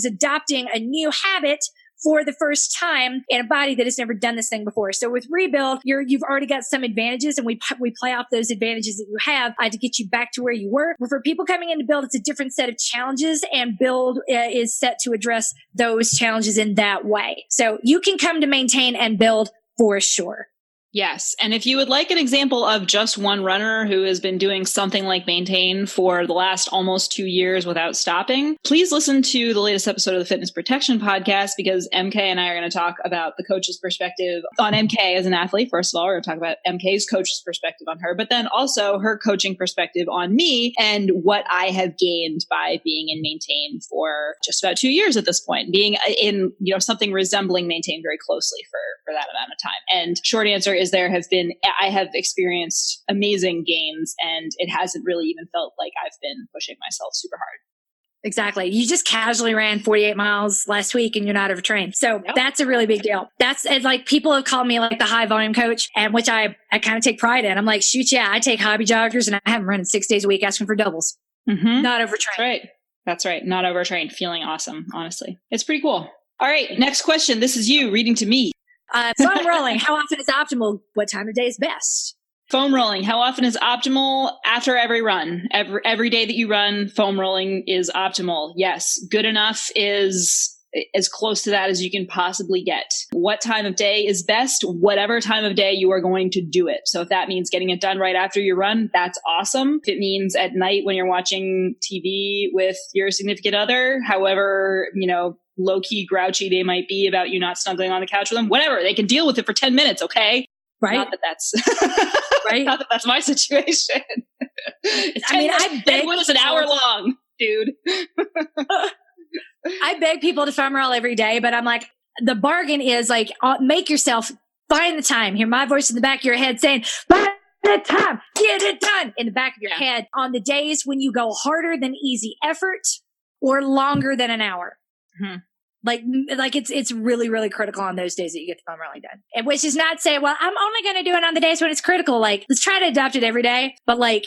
adopting a new habit for the first time in a body that has never done this thing before. So with rebuild, you've already got some advantages, and we play off those advantages that you have to get you back to where you were. But for people coming into build, it's a different set of challenges, and build is set to address those challenges in that way. So you can come to Maintain and build for sure. Yes. And if you would like an example of just one runner who has been doing something like Maintain for the last almost 2 years without stopping, please listen to the latest episode of the Fitness Protection Podcast, because MK and I are going to talk about the coach's perspective on MK as an athlete. First of all, we're going to talk about MK's coach's perspective on her, but then also her coaching perspective on me and what I have gained by being in Maintain for just about 2 years at this point, being in, something resembling Maintain very closely for that amount of time. And short answer is I have experienced amazing gains, and it hasn't really even felt like I've been pushing myself super hard. Exactly. You just casually ran 48 miles last week and you're not overtrained. So That's a really big deal. That's like people have called me like the high volume coach, and which I kind of take pride in. I'm like, shoot, yeah, I take hobby joggers and I have them running 6 days a week asking for doubles. Mm-hmm. Not overtrained. That's right. Not overtrained. Feeling awesome. Honestly, it's pretty cool. All right. Next question. This is you reading to me. Foam rolling. How often is optimal? What time of day is best? Foam rolling. How often is optimal? After every run. Every day that you run, foam rolling is optimal. Yes. Good enough is as close to that as you can possibly get. What time of day is best? Whatever time of day you are going to do it. So if that means getting it done right after your run, that's awesome. If it means at night when you're watching TV with your significant other, however, low-key grouchy they might be about you not snuggling on the couch with them, whatever, they can deal with it for 10 minutes, okay? Right. Not that that's right. Not that that's my situation. I beg it's an hour long, dude. I beg people to foam roll every day, but I'm like, the bargain is like, make yourself find the time. Hear my voice in the back of your head saying, find the time, get it done in the back of your head on the days when you go harder than easy effort or longer than an hour. Mm-hmm. Like it's really, really critical on those days that you get the foam rolling done. And which is not say, well, I'm only going to do it on the days when it's critical. Like, let's try to adopt it every day, but like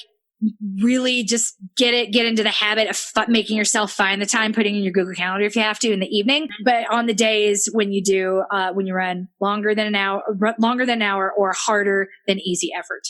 really just get into the habit of making yourself find the time, putting in your Google Calendar if you have to in the evening. But on the days when you do, when you run longer than an hour or harder than easy effort.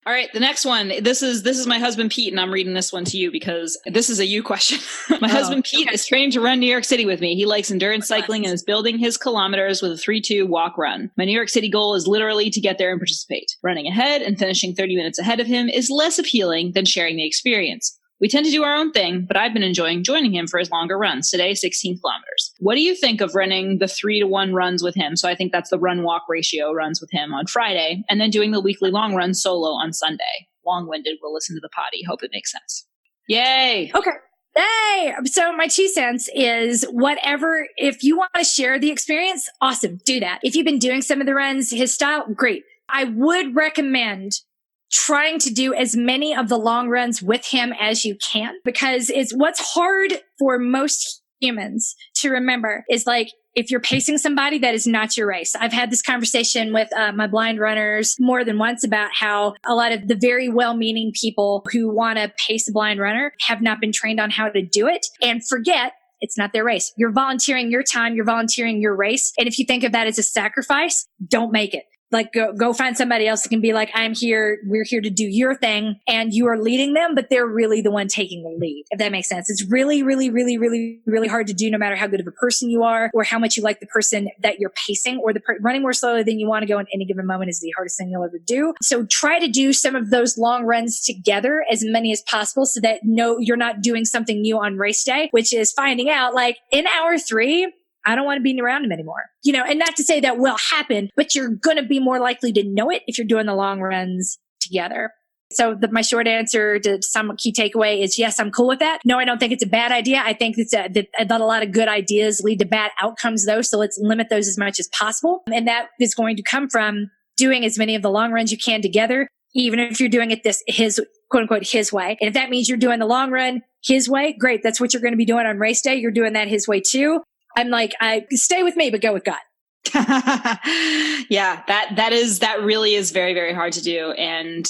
All right, the next one. This is my husband, Pete, and I'm reading this one to you because this is a you question. My husband, Pete, is trained to run New York City with me. He likes endurance cycling and is building his kilometers with a 3-2 walk run. My New York City goal is literally to get there and participate. Running ahead and finishing 30 minutes ahead of him is less appealing than sharing the experience. We tend to do our own thing, but I've been enjoying joining him for his longer runs. Today, 16 kilometers. What do you think of running the 3-to-1 runs with him? So I think that's the run-walk ratio runs with him on Friday, and then doing the weekly long run solo on Sunday. Long-winded, we'll listen to the potty. Hope it makes sense. Yay! Okay. Hey, so my 2 cents is whatever, if you want to share the experience, awesome, do that. If you've been doing some of the runs, his style, great. I would recommend trying to do as many of the long runs with him as you can, because it's what's hard for most humans to remember is like, if you're pacing somebody, that is not your race. I've had this conversation with my blind runners more than once about how a lot of the very well-meaning people who want to pace a blind runner have not been trained on how to do it and forget it's not their race. You're volunteering your time. You're volunteering your race. And if you think of that as a sacrifice, don't make it. Like go find somebody else that can be like, I'm here. We're here to do your thing. And you are leading them, but they're really the one taking the lead. If that makes sense. It's really, really, really, really, really hard to do no matter how good of a person you are or how much you like the person that you're pacing or running more slowly than you want to go in any given moment is the hardest thing you'll ever do. So try to do some of those long runs together, as many as possible, so that you're not doing something new on race day, which is finding out like in hour 3, I don't want to be around him anymore. And not to say that will happen, but you're going to be more likely to know it if you're doing the long runs together. So my short answer to some key takeaway is yes, I'm cool with that. No, I don't think it's a bad idea. I think that a lot of good ideas lead to bad outcomes though. So let's limit those as much as possible. And that is going to come from doing as many of the long runs you can together, even if you're doing it his quote unquote, his way. And if that means you're doing the long run his way, great. That's what you're going to be doing on race day. You're doing that his way too. I'm like, I stay with me, but go with God. Yeah, that really is very, very hard to do. And,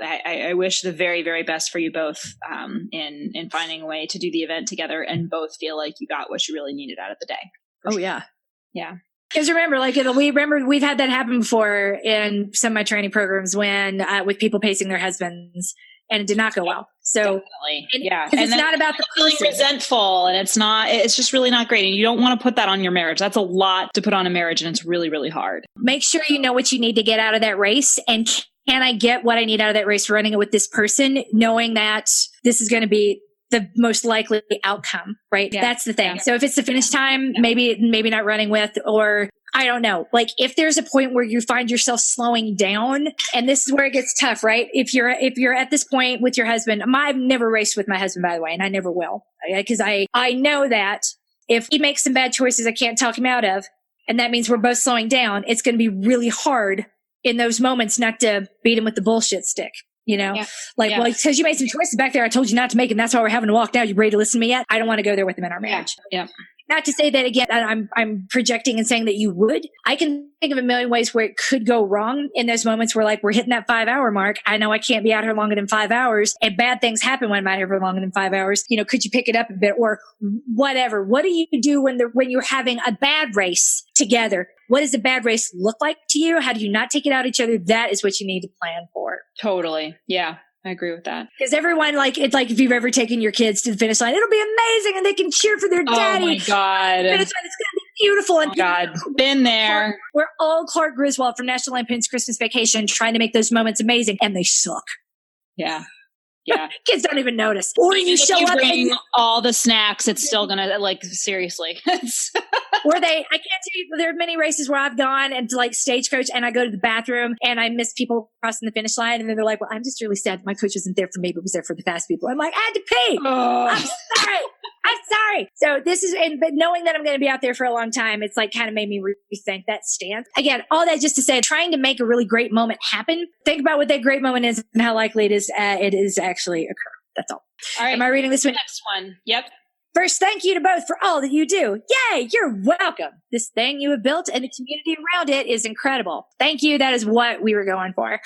I wish the very, very best for you both, in finding a way to do the event together and both feel like you got what you really needed out of the day. Oh, yeah. Yeah. Because remember, we've had that happen before in some of my training programs when, with people pacing their husbands. And it did not go well. So, definitely. Yeah. And it's not about the feeling resentful and it's just really not great. And you don't want to put that on your marriage. That's a lot to put on a marriage and it's really, really hard. Make sure you know what you need to get out of that race. And can I get what I need out of that race running it with this person, knowing that this is going to be the most likely outcome, right? Yeah. That's the thing. Yeah. So if it's the finish time, maybe not running with, or I don't know, like if there's a point where you find yourself slowing down, and this is where it gets tough, right? If you're at this point with your husband, I've never raced with my husband, by the way, and I never will, because I know that if he makes some bad choices I can't talk him out of, and that means we're both slowing down, it's going to be really hard in those moments not to beat him with the bullshit stick. Well, because you made some choices back there. I told you not to make, and that's why we're having to walk now. You ready to listen to me yet? I don't want to go there with him in our marriage. Yeah. Not to say that again, I'm projecting and saying that you would. I can think of a million ways where it could go wrong in those moments where like we're hitting that 5-hour mark. I know I can't be out here longer than 5 hours, and bad things happen when I'm out here for longer than 5 hours. Could you pick it up a bit or whatever? What do you do when you're having a bad race together? What does a bad race look like to you? How do you not take it out of each other? That is what you need to plan for. Totally. Yeah. I agree with that. Because everyone, it's like if you've ever taken your kids to the finish line, it'll be amazing and they can cheer for their daddy. Oh my God. Finish line, it's going to be beautiful. And God, been there. We're all Clark Griswold from National Lampoon's Christmas Vacation trying to make those moments amazing, and they suck. Yeah. Kids don't even notice. Or even you if show you up bring all the snacks, it's still going to seriously. Or I can't tell you, there are many races where I've gone and to stagecoach and I go to the bathroom and I miss people crossing the finish line. And then they're like, well, I'm just really sad. My coach wasn't there for me, but was there for the fast people. I'm like, I had to pee. Oh. I'm sorry. So but knowing that I'm going to be out there for a long time, it's kind of made me rethink that stance. Again, all that just to say, trying to make a really great moment happen. Think about what that great moment is and how likely it is actually occur. That's all. All right. Am I reading this one? Next one. Yep. First, thank you to both for all that you do. Yay, you're welcome. This thing you have built and the community around it is incredible. Thank you. That is what we were going for.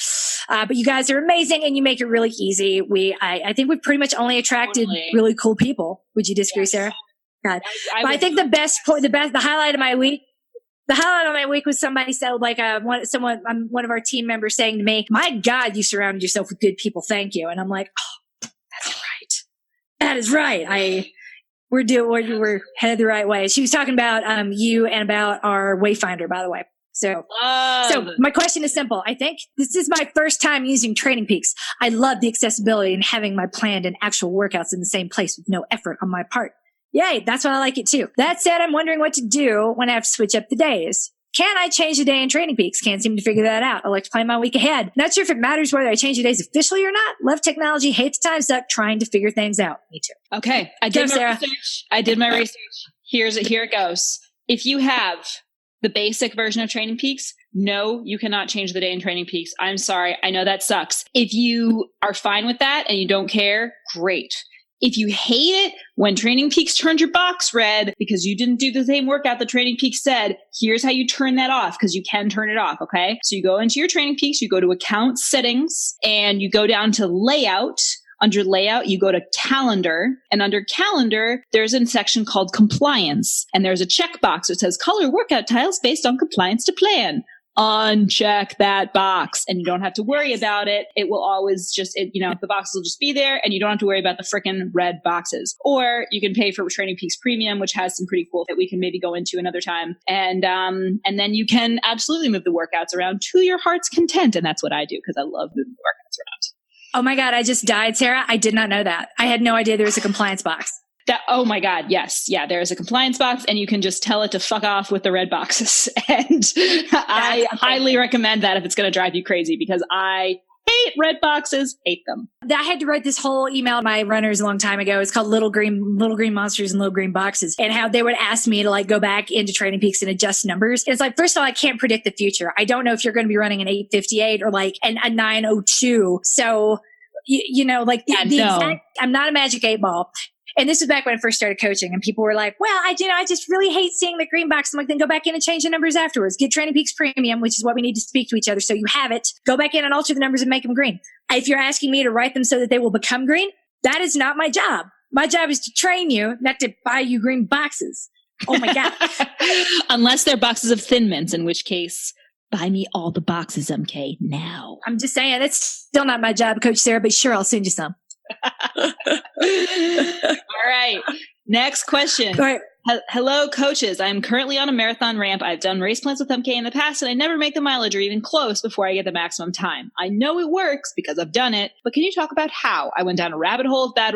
But you guys are amazing and you make it really easy. I think we've pretty much only attracted really cool people. Would you disagree, yes. Sarah? God. I think the highlight of my week was somebody said one of our team members saying to me, my God, you surrounded yourself with good people. Thank you. And I'm like, oh, that's right. That is right. We're headed the right way. She was talking about you and about our Wayfinder, by the way. So my question is simple. I think this is my first time using Training Peaks. I love the accessibility and having my planned and actual workouts in the same place with no effort on my part. Yay, that's why I like it too. That said, I'm wondering what to do when I have to switch up the days. Can I change the day in Training Peaks? Can't seem to figure that out. I like to plan my week ahead. Not sure if it matters whether I change the days officially or not. Love technology, hate the time suck, trying to figure things out. Me too. Okay. I did my research. Here it goes. If you have the basic version of Training Peaks, no, you cannot change the day in Training Peaks. I'm sorry. I know that sucks. If you are fine with that and you don't care, great. If you hate it when Training Peaks turned your box red because you didn't do the same workout that Training Peaks said, here's how you turn that off, because you can turn it off, okay? So you go into your Training Peaks, you go to account settings, and you go down to layout. Under layout, you go to calendar, and under calendar, there's a section called compliance, and there's a checkbox that says color workout tiles based on compliance to plan. Uncheck that box, and you don't have to worry about it. It will always just, the boxes will just be there, and you don't have to worry about the frickin' red boxes. Or you can pay for Training Peaks Premium, which has some pretty cool that we can maybe go into another time. And then you can absolutely move the workouts around to your heart's content, and that's what I do because I love moving the workouts around. Oh my God, I just died, Sarah. I did not know that. I had no idea there was a compliance box. Oh my God, yes. Yeah, there is a compliance box, and you can just tell it to fuck off with the red boxes. And I highly recommend that if it's going to drive you crazy, because I hate red boxes, hate them. I had to write this whole email to my runners a long time ago. It's called Little Green Monsters and Little Green Boxes, and how they would ask me to like go back into Training Peaks and adjust numbers. And it's like, first of all, I can't predict the future. I don't know if you're going to be running an 8:58 or like a 9:02. So, I'm not a magic 8-ball. And this was back when I first started coaching, and people were like, well, I just really hate seeing the green box. I'm like, then go back in and change the numbers afterwards. Get Training Peaks Premium, which is what we need to speak to each other. So you have it. Go back in and alter the numbers and make them green. If you're asking me to write them so that they will become green, that is not my job. My job is to train you, not to buy you green boxes. Oh my God. Unless they're boxes of Thin Mints, in which case, buy me all the boxes, MK, now. I'm just saying, that's still not my job, Coach Sarah, but sure, I'll send you some. All right. Next question. All right. Hello, coaches. I'm currently on a marathon ramp. I've done race plans with MK in the past, and I never make the mileage or even close before I get the maximum time. I know it works because I've done it, but can you talk about how? I went down a rabbit hole of bad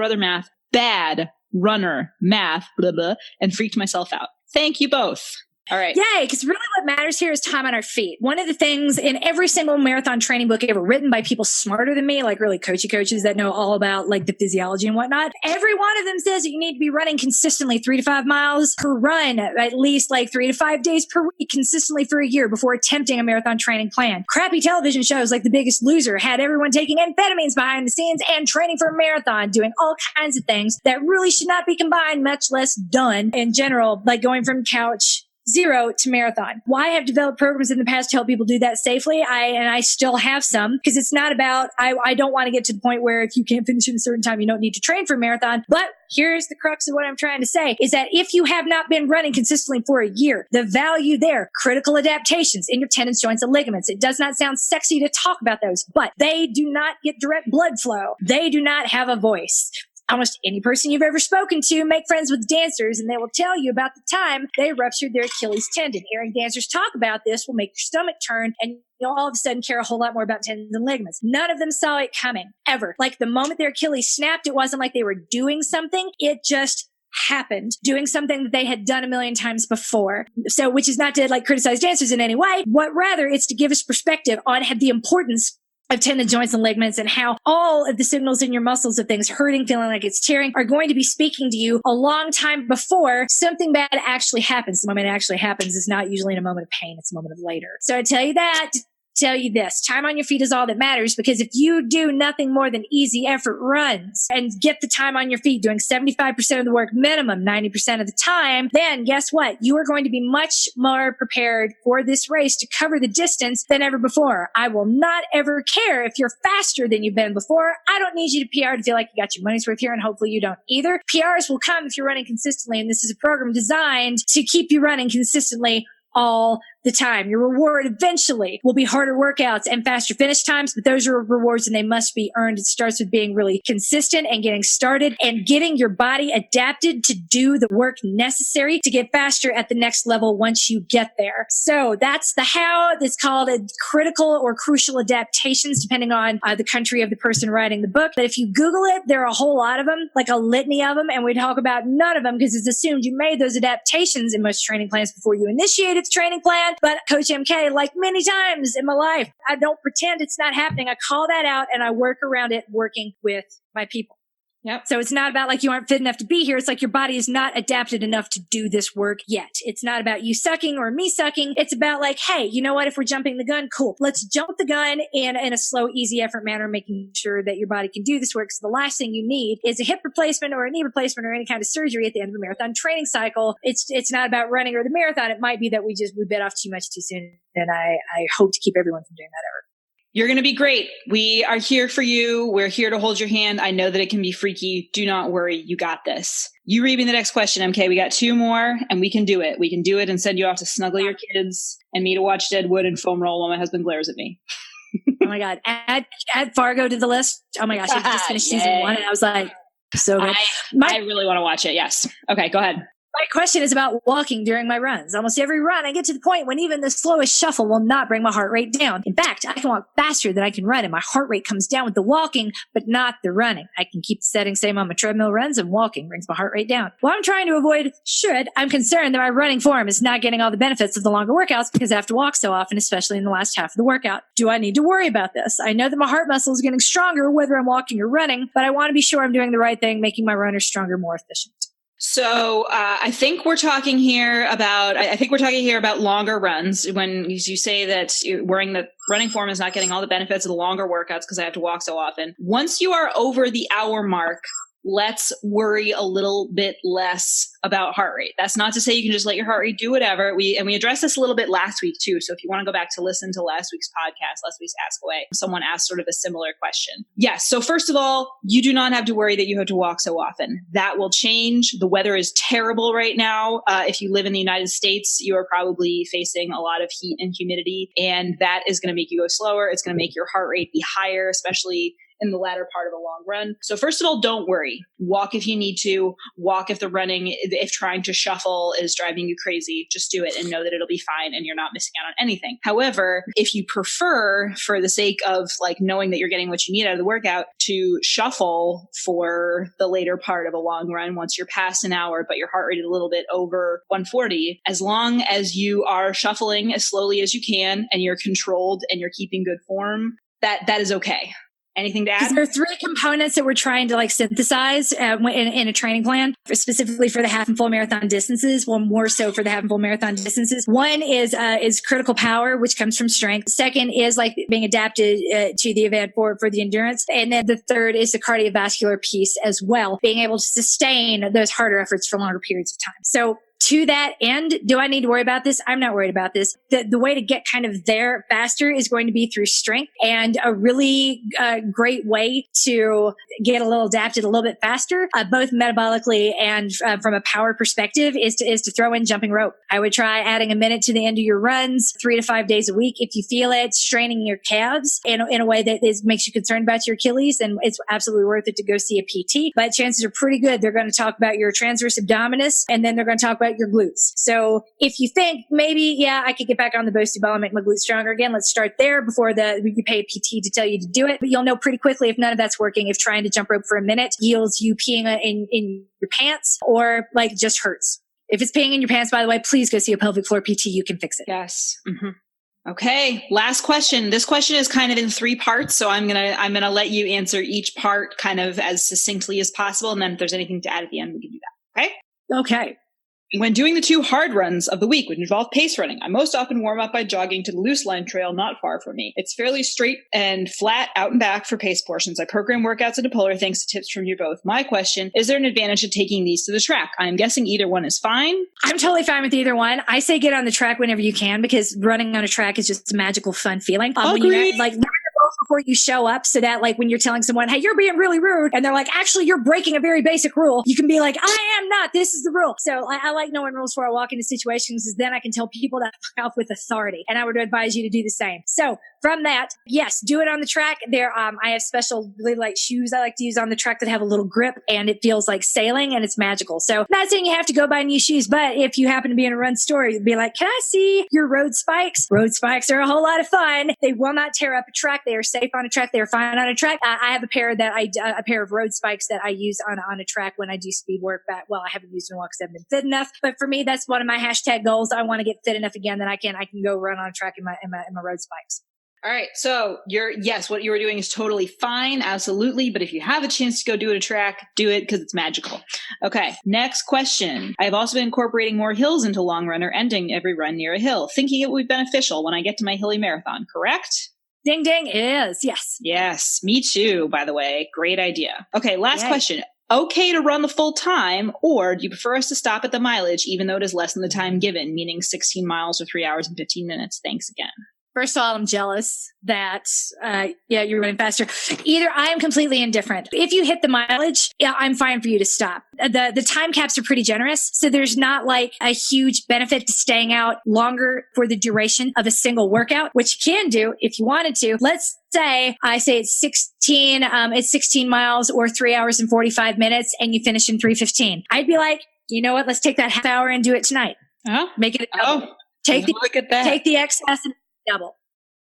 runner math, blah, blah, and freaked myself out. Thank you both. All right. Yay, because really what matters here is time on our feet. One of the things in every single marathon training book ever written by people smarter than me, like really coaches that know all about like the physiology and whatnot, every one of them says that you need to be running consistently 3 to 5 miles per run, at least like 3 to 5 days per week consistently for a year before attempting a marathon training plan. Crappy television shows like The Biggest Loser had everyone taking amphetamines behind the scenes and training for a marathon, doing all kinds of things that really should not be combined, much less done in general, like going from couch zero to marathon. Why I've developed programs in the past to help people do that safely. I still have some, because it's not about, I don't want to get to the point where if you can't finish in a certain time, you don't need to train for a marathon. But here's the crux of what I'm trying to say is that if you have not been running consistently for a year, the value there, critical adaptations in your tendons, joints, and ligaments. It does not sound sexy to talk about those, but they do not get direct blood flow. They do not have a voice. Almost any person you've ever spoken to, make friends with dancers, and they will tell you about the time they ruptured their Achilles tendon. Hearing dancers talk about this will make your stomach turn, and you'll all of a sudden care a whole lot more about tendons and ligaments. None of them saw it coming, ever. Like the moment their Achilles snapped, it wasn't like they were doing something. It just happened, doing something that they had done a million times before. So, which is not to like criticize dancers in any way, but rather it's to give us perspective on the importance of tendon, joints, and ligaments, and how all of the signals in your muscles of things hurting, feeling like it's tearing, are going to be speaking to you a long time before something bad actually happens. The moment it actually happens is not usually in a moment of pain. It's a moment of later. So I tell you that, tell you this, time on your feet is all that matters, because if you do nothing more than easy effort runs and get the time on your feet doing 75% of the work minimum 90% of the time, then guess what? You are going to be much more prepared for this race to cover the distance than ever before. I will not ever care if you're faster than you've been before. I don't need you to PR to feel like you got your money's worth here, and hopefully you don't either. PRs will come if you're running consistently, and this is a program designed to keep you running consistently all the time. Your reward eventually will be harder workouts and faster finish times, but those are rewards and they must be earned. It starts with being really consistent and getting started and getting your body adapted to do the work necessary to get faster at the next level once you get there. So that's the how. It's called a critical or crucial adaptations, depending on the country of the person writing the book. But if you Google it, there are a whole lot of them, like a litany of them, and we talk about none of them because it's assumed you made those adaptations in most training plans before you initiated the training plan. But Coach MK, like many times in my life, I don't pretend it's not happening. I call that out and I work around it working with my people. Yep. So it's not about like you aren't fit enough to be here. It's like your body is not adapted enough to do this work yet. It's not about you sucking or me sucking. It's about like, hey, you know what? If we're jumping the gun, cool. Let's jump the gun in a slow, easy effort manner, making sure that your body can do this work. So the last thing you need is a hip replacement or a knee replacement or any kind of surgery at the end of a marathon training cycle. It's not about running or the marathon. It might be that we bit off too much too soon. And I hope to keep everyone from doing that ever. You're going to be great. We are here for you. We're here to hold your hand. I know that it can be freaky. Do not worry. You got this. You read me the next question, MK. We got 2 more and we can do it. We can do it and send you off to snuggle your kids and me to watch Deadwood and foam roll while my husband glares at me. Oh my God. Add Fargo to the list. Oh my gosh. I just finished season 1 and I was like, so good. I really want to watch it. Yes. Okay. Go ahead. My question is about walking during my runs. Almost every run, I get to the point when even the slowest shuffle will not bring my heart rate down. In fact, I can walk faster than I can run, and my heart rate comes down with the walking, but not the running. I can keep the setting same on my treadmill runs, and walking brings my heart rate down. What I'm trying to avoid, I'm concerned that my running form is not getting all the benefits of the longer workouts because I have to walk so often, especially in the last half of the workout. Do I need to worry about this? I know that my heart muscle is getting stronger whether I'm walking or running, but I want to be sure I'm doing the right thing, making my runners stronger, more efficient. So I think we're talking here about longer runs. When you say that worrying that running form is not getting all the benefits of the longer workouts because I have to walk so often. Once you are over the hour mark, let's worry a little bit less about heart rate. That's not to say you can just let your heart rate do whatever. We addressed this a little bit last week too. So if you want to go back to listen to last week's podcast, last week's Ask Away, someone asked sort of a similar question. Yes. So first of all, you do not have to worry that you have to walk so often. That will change. The weather is terrible right now. If you live in the United States, you are probably facing a lot of heat and humidity, and that is going to make you go slower. It's going to make your heart rate be higher, especially in the latter part of a long run. So first of all, don't worry. Walk if you need to. Walk if if trying to shuffle is driving you crazy. Just do it and know that it'll be fine and you're not missing out on anything. However, if you prefer, for the sake of like knowing that you're getting what you need out of the workout, to shuffle for the later part of a long run, once you're past an hour, but your heart rate is a little bit over 140, as long as you are shuffling as slowly as you can and you're controlled and you're keeping good form, that is okay. Anything to add? There are 3 components that we're trying to like synthesize in a training plan, specifically for the half and full marathon distances. Well, more so for the half and full marathon distances. One is critical power, which comes from strength. Second is like being adapted to the event for the endurance. And then the third is the cardiovascular piece as well, being able to sustain those harder efforts for longer periods of time. So to that end, do I need to worry about this? I'm not worried about this. The way to get kind of there faster is going to be through strength, and a really great way to get a little adapted a little bit faster, both metabolically and from a power perspective, is to throw in jumping rope. I would try adding a minute to the end of your runs 3 to 5 days a week. If you feel it straining your calves in a way that makes you concerned about your Achilles, then it's absolutely worth it to go see a PT. But chances are pretty good they're going to talk about your transverse abdominis, and then they're going to talk about your glutes. So if you think maybe, I could get back on the boosty ball and make my glutes stronger again, let's start there before you pay a PT to tell you to do it. But you'll know pretty quickly if none of that's working, if trying to jump rope for a minute yields you peeing in your pants or like just hurts. If it's peeing in your pants, by the way, please go see a pelvic floor PT. You can fix it. Yes. Mm-hmm. Okay. Last question. This question is kind of in 3 parts. So I'm going to let you answer each part kind of as succinctly as possible. And then if there's anything to add at the end, we can do that. Okay. Okay. When doing the 2 hard runs of the week, which involve pace running, I most often warm up by jogging to the loose line trail not far from me. It's fairly straight and flat out and back for pace portions. I program workouts into Polar thanks to tips from you both. My question, is there an advantage to taking these to the track? I'm guessing either one is fine. I'm totally fine with either one. I say get on the track whenever you can, because running on a track is just a magical, fun feeling. Agreed. Before you show up, so that like when you're telling someone, hey, you're being really rude, and they're like, actually, you're breaking a very basic rule, you can be like, I am not. This is the rule. So I like knowing rules before I walk into situations, is then I can tell people that fuck off with authority. And I would advise you to do the same. So from that, yes, do it on the track. I have special really light shoes I like to use on the track that have a little grip, and it feels like sailing, and it's magical. So not saying you have to go buy new shoes, but if you happen to be in a run store, you'd be like, can I see your road spikes? Road spikes are a whole lot of fun. They will not tear up a track. They are safe on a track. They are fine on a track. I have a pair of road spikes that I use on a track when I do speed work. I haven't used in a while because I haven't been fit enough. But for me, that's one of my hashtag goals. I want to get fit enough again that I can go run on a track in my road spikes. All right. So what you were doing is totally fine. Absolutely. But if you have a chance to go do it a track, do it because it's magical. Okay. Next question. I have also been incorporating more hills into long run or ending every run near a hill, thinking it would be beneficial when I get to my hilly marathon, correct? Ding, ding, it is. Yes. Yes. Me too, by the way. Great idea. Okay. Last question. Okay to run the full time, or do you prefer us to stop at the mileage, even though it is less than the time given, meaning 16 miles or 3 hours and 15 minutes? Thanks again. First of all, I'm jealous that, you're running faster. Either I am completely indifferent. If you hit the mileage, I'm fine for you to stop. The time caps are pretty generous. So there's not like a huge benefit to staying out longer for the duration of a single workout, which you can do if you wanted to. Let's say it's 16 miles or 3 hours and 45 minutes and you finish in 3:15. I'd be like, you know what? Let's take that half hour and do it tonight. Oh, make it a double. Look at that. Take the excess and double.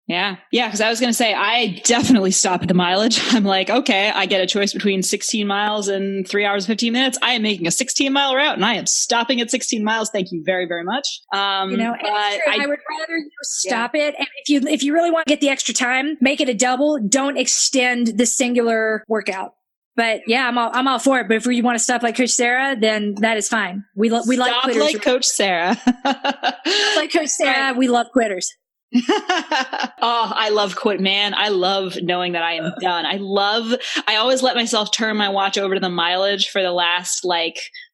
Yeah. Yeah. Cause I was going to say, I definitely stop at the mileage. I'm like, okay, I get a choice between 16 miles and 3 hours, 15 minutes. I am making a 16-mile route and I am stopping at 16 miles. Thank you very, very much. I would rather you stop it. And if you really want to get the extra time, make it a double. Don't extend the singular workout. But yeah, I'm all for it. But if you want to stop like Coach Sarah, then that is fine. We like quitters. Like Coach Sarah. Like Coach Sarah, we love quitters. Oh, I love quit, man. I love knowing that I am done. I always let myself turn my watch over to the mileage for the last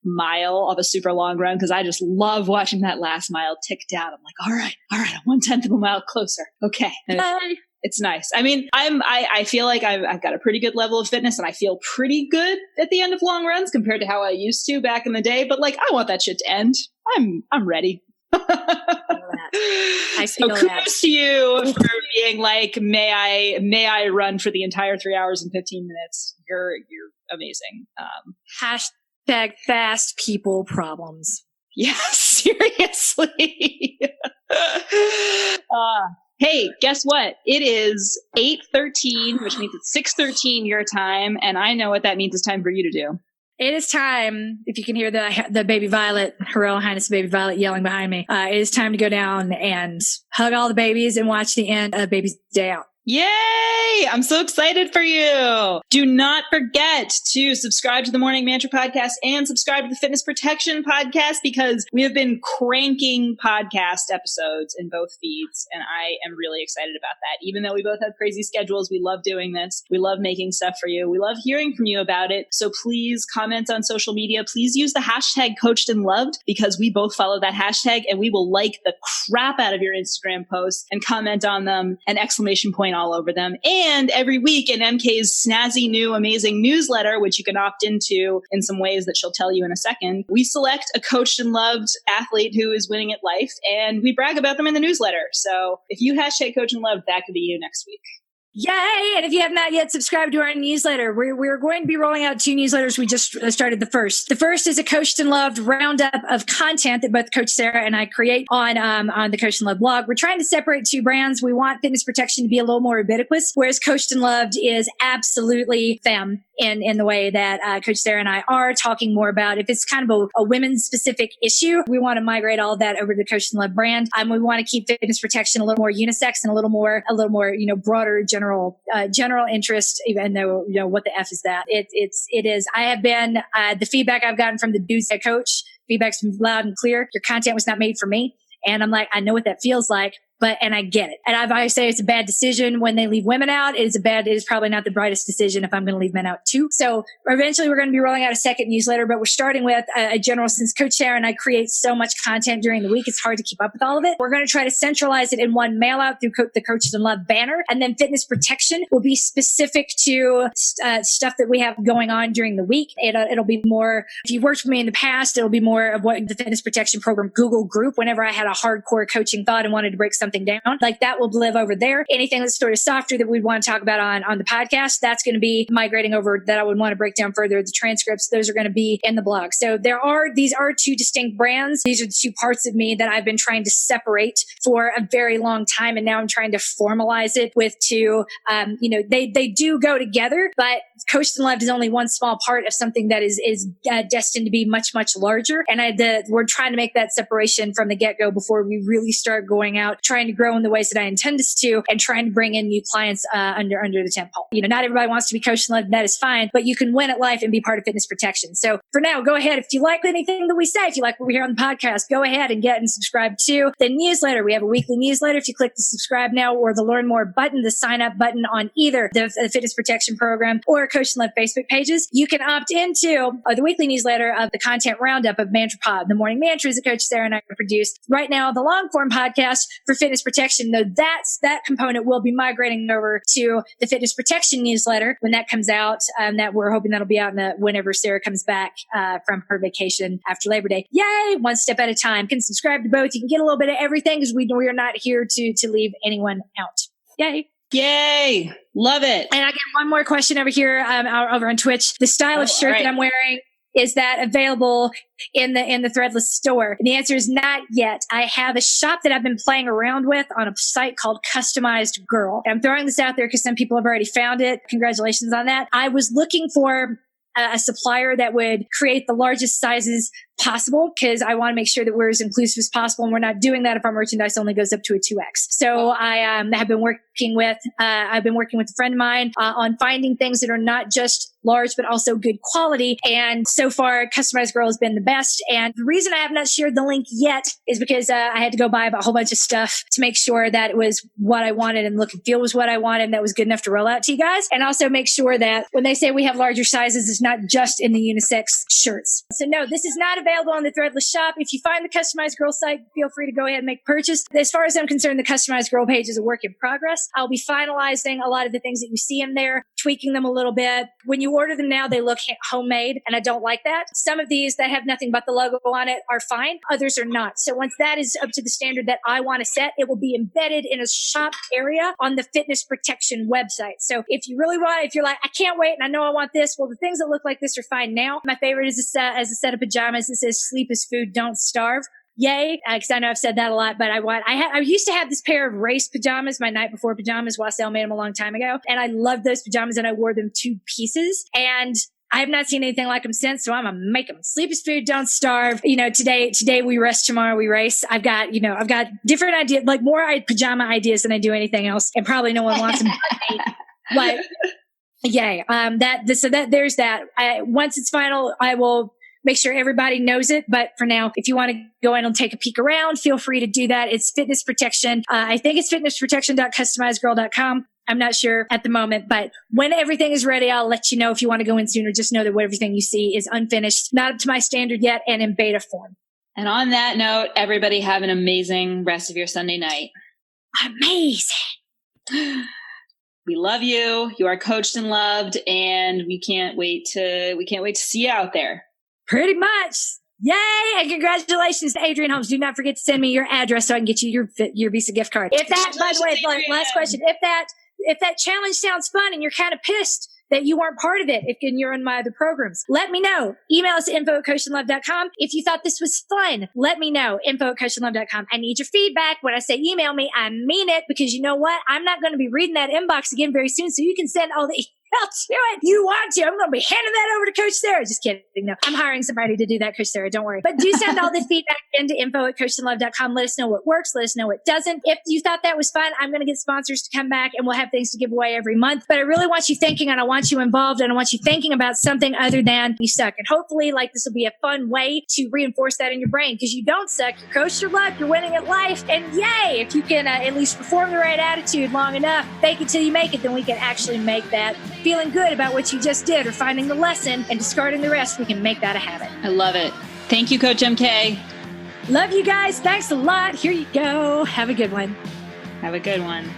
mile of a super long run, because I just love watching that last mile tick down. I'm like, all right, I'm 1/10 of a mile closer. Okay. It's nice. I mean, I feel like I've got a pretty good level of fitness and I feel pretty good at the end of long runs compared to how I used to back in the day. But I want that shit to end. I'm ready. So kudos to you for being like, may I run for the entire 3 hours and 15 minutes? You're amazing. Hashtag fast people problems. Yeah, seriously. Hey, guess what? It is 8:13, which means it's 6:13 your time, and I know what that means. It's time for you to do. It is time, if you can hear the baby Violet, Her Royal Highness Baby Violet yelling behind me, it is time to go down and hug all the babies and watch the end of Baby's Day Out. Yay! I'm so excited for you. Do not forget to subscribe to the Morning Mantra podcast and subscribe to the Fitness Protection podcast, because we have been cranking podcast episodes in both feeds. And I am really excited about that. Even though we both have crazy schedules, we love doing this. We love making stuff for you. We love hearing from you about it. So please comment on social media. Please use the hashtag Coached and Loved, because we both follow that hashtag and we will like the crap out of your Instagram posts and comment on them and exclamation point all over them. And every week in MK's snazzy new amazing newsletter, which you can opt into in some ways that she'll tell you in a second, we select a coached and loved athlete who is winning at life and we brag about them in the newsletter. So if you hashtag Coach and Loved, that could be you next week. Yay! And if you have not yet subscribed to our newsletter, we're going to be rolling out 2 newsletters. We just started the first. The first is a Coached and Loved roundup of content that both Coach Sarah and I create on the Coached and Loved blog. We're trying to separate 2 brands. We want Fitness Protection to be a little more ubiquitous, whereas Coached and Loved is absolutely femme in the way that Coach Sarah and I are talking more about. If it's kind of a women's specific issue, we want to migrate all of that over to the Coached and Loved brand. We want to keep Fitness Protection a little more unisex and a little more broader general interest, even though, what the F is that? It is. I have been, the feedback I've gotten from the dudes that coach, feedback's been loud and clear. Your content was not made for me. And I'm like, I know what that feels like. And I get it. And I've always say it's a bad decision when they leave women out. It is probably not the brightest decision if I'm going to leave men out too. So eventually we're going to be rolling out a second newsletter, but we're starting with a general, since Coach Sarah and I create so much content during the week, it's hard to keep up with all of it. We're going to try to centralize it in one mail out through the Coaches and Love banner. And then Fitness Protection will be specific to stuff that we have going on during the week. It'll be more, if you've worked with me in the past, it'll be more of what the Fitness Protection Program Google group, whenever I had a hardcore coaching thought and wanted to break something down, like that will live over there. Anything that's sort of softer that we want to talk about on the podcast, that's going to be migrating over, that I would want to break down further. The transcripts, those are going to be in the blog. So these are 2 distinct brands. These are the 2 parts of me that I've been trying to separate for a very long time. And now I'm trying to formalize it with 2, they do go together, but Coached and Loved is only one small part of something that is destined to be much, much larger. And we're trying to make that separation from the get-go before we really start going out, trying trying to grow in the ways that I intend us to, and trying to bring in new clients under the tent pole. Not everybody wants to be coached and led. That is fine, but you can win at life and be part of fitness protection. So for now, go ahead. If you like anything that we say, if you like what we hear on the podcast, go ahead and get and subscribe to the newsletter. We have a weekly newsletter. If you click the subscribe now or the learn more button, the sign up button on either the fitness protection program or Coach and Love Facebook pages, you can opt into the weekly newsletter of the content roundup of Mantra Pod, the morning mantras that Coach Sarah and I produced. Right now, the long form podcast for fitness protection, though, that component will be migrating over to the fitness protection newsletter when that comes out. That we're hoping that'll be out whenever Sarah comes back from her vacation after Labor Day. Yay! One step at a time. You can subscribe to both. You can get a little bit of everything because we are not here to leave anyone out. Yay! Yay! Love it. And I get one more question over here over on Twitch. The style of shirt that I'm wearing, is that available in the Threadless store? And the answer is not yet. I have a shop that I've been playing around with on a site called Customized Girl. And I'm throwing this out there because some people have already found it. Congratulations on that. I was looking for a supplier that would create the largest sizes possible because I want to make sure that we're as inclusive as possible, and we're not doing that if our merchandise only goes up to a 2X. So I have been working with a friend of mine on finding things that are not just large but also good quality, and so far Customized Girl has been the best. And the reason I have not shared the link yet is because I had to go buy a whole bunch of stuff to make sure that it was what I wanted and look and feel was what I wanted, and that was good enough to roll out to you guys, and also make sure that when they say we have larger sizes, it's not just in the unisex shirts. So no, this is not available on the Threadless shop. If you find the Customized Girl site, feel free to go ahead and make a purchase. As far as I'm concerned, the Customized Girl page is a work in progress. I'll be finalizing a lot of the things that you see in there, tweaking them a little bit. When you order them now, they look homemade, and I don't like that. Some of these that have nothing but the logo on it are fine. Others are not. So once that is up to the standard that I want to set, it will be embedded in a shop area on the fitness protection website. So if you really want, if you're like, I can't wait and I know I want this, well, the things that look like this are fine now. My favorite is a set of pajamas that says sleep is food, don't starve. Yay. Because I know I've said that a lot, but I used to have this pair of race pajamas, my night before pajamas. Wassell made them a long time ago. And I loved those pajamas, and I wore them 2 pieces. And I have not seen anything like them since, so I'm going to make them. Sleep is food, don't starve. Today we rest, tomorrow we race. I've got different ideas, like more pajama ideas than I do anything else. And probably no one wants them. But yay. There's that. Once it's final, I will make sure everybody knows it. But for now, if you want to go in and take a peek around, feel free to do that. It's fitness protection. I think it's fitnessprotection.customizedgirl.com. I'm not sure at the moment, but when everything is ready, I'll let you know. If you want to go in sooner, just know that everything you see is unfinished, not up to my standard yet, and in beta form. And on that note, everybody have an amazing rest of your Sunday night. Amazing. We love you. You are coached and loved, and we can't wait to see you out there. Pretty much. Yay! And congratulations to Adrienne Holmes. Do not forget to send me your address so I can get you your Visa gift card. If that, by the way, last question, if that challenge sounds fun and you're kind of pissed that you weren't part of it, if you're in my other programs, let me know. Email us at info@coachandlove.com. If you thought this was fun, let me know. info@coachandlove.com. I need your feedback. When I say email me, I mean it, because you know what? I'm not going to be reading that inbox again very soon, so you can send all the emails to it. You want to. I'm going to be handing that over to Coach Sarah. Just kidding. No, I'm hiring somebody to do that, Coach Sarah. Don't worry. But do send all the feedback into info@coachandlove.com. Let us know what works. Let us know what doesn't. If you thought that was fun, I'm going to get sponsors to come back, and we'll have things to give away every month. But I really want you thinking, and I want you involved, and I want you thinking about something other than you suck. And hopefully, this will be a fun way to reinforce that in your brain, because you don't suck. You're coached your luck. You're winning at life. And yay, if you can at least perform the right attitude long enough, fake it till you make it, then we can actually make that feeling good about what you just did, or finding the lesson and discarding the rest. We can make that a habit. I love it. Thank you, Coach MK. Love you guys. Thanks a lot. Here you go. Have a good one. Have a good one.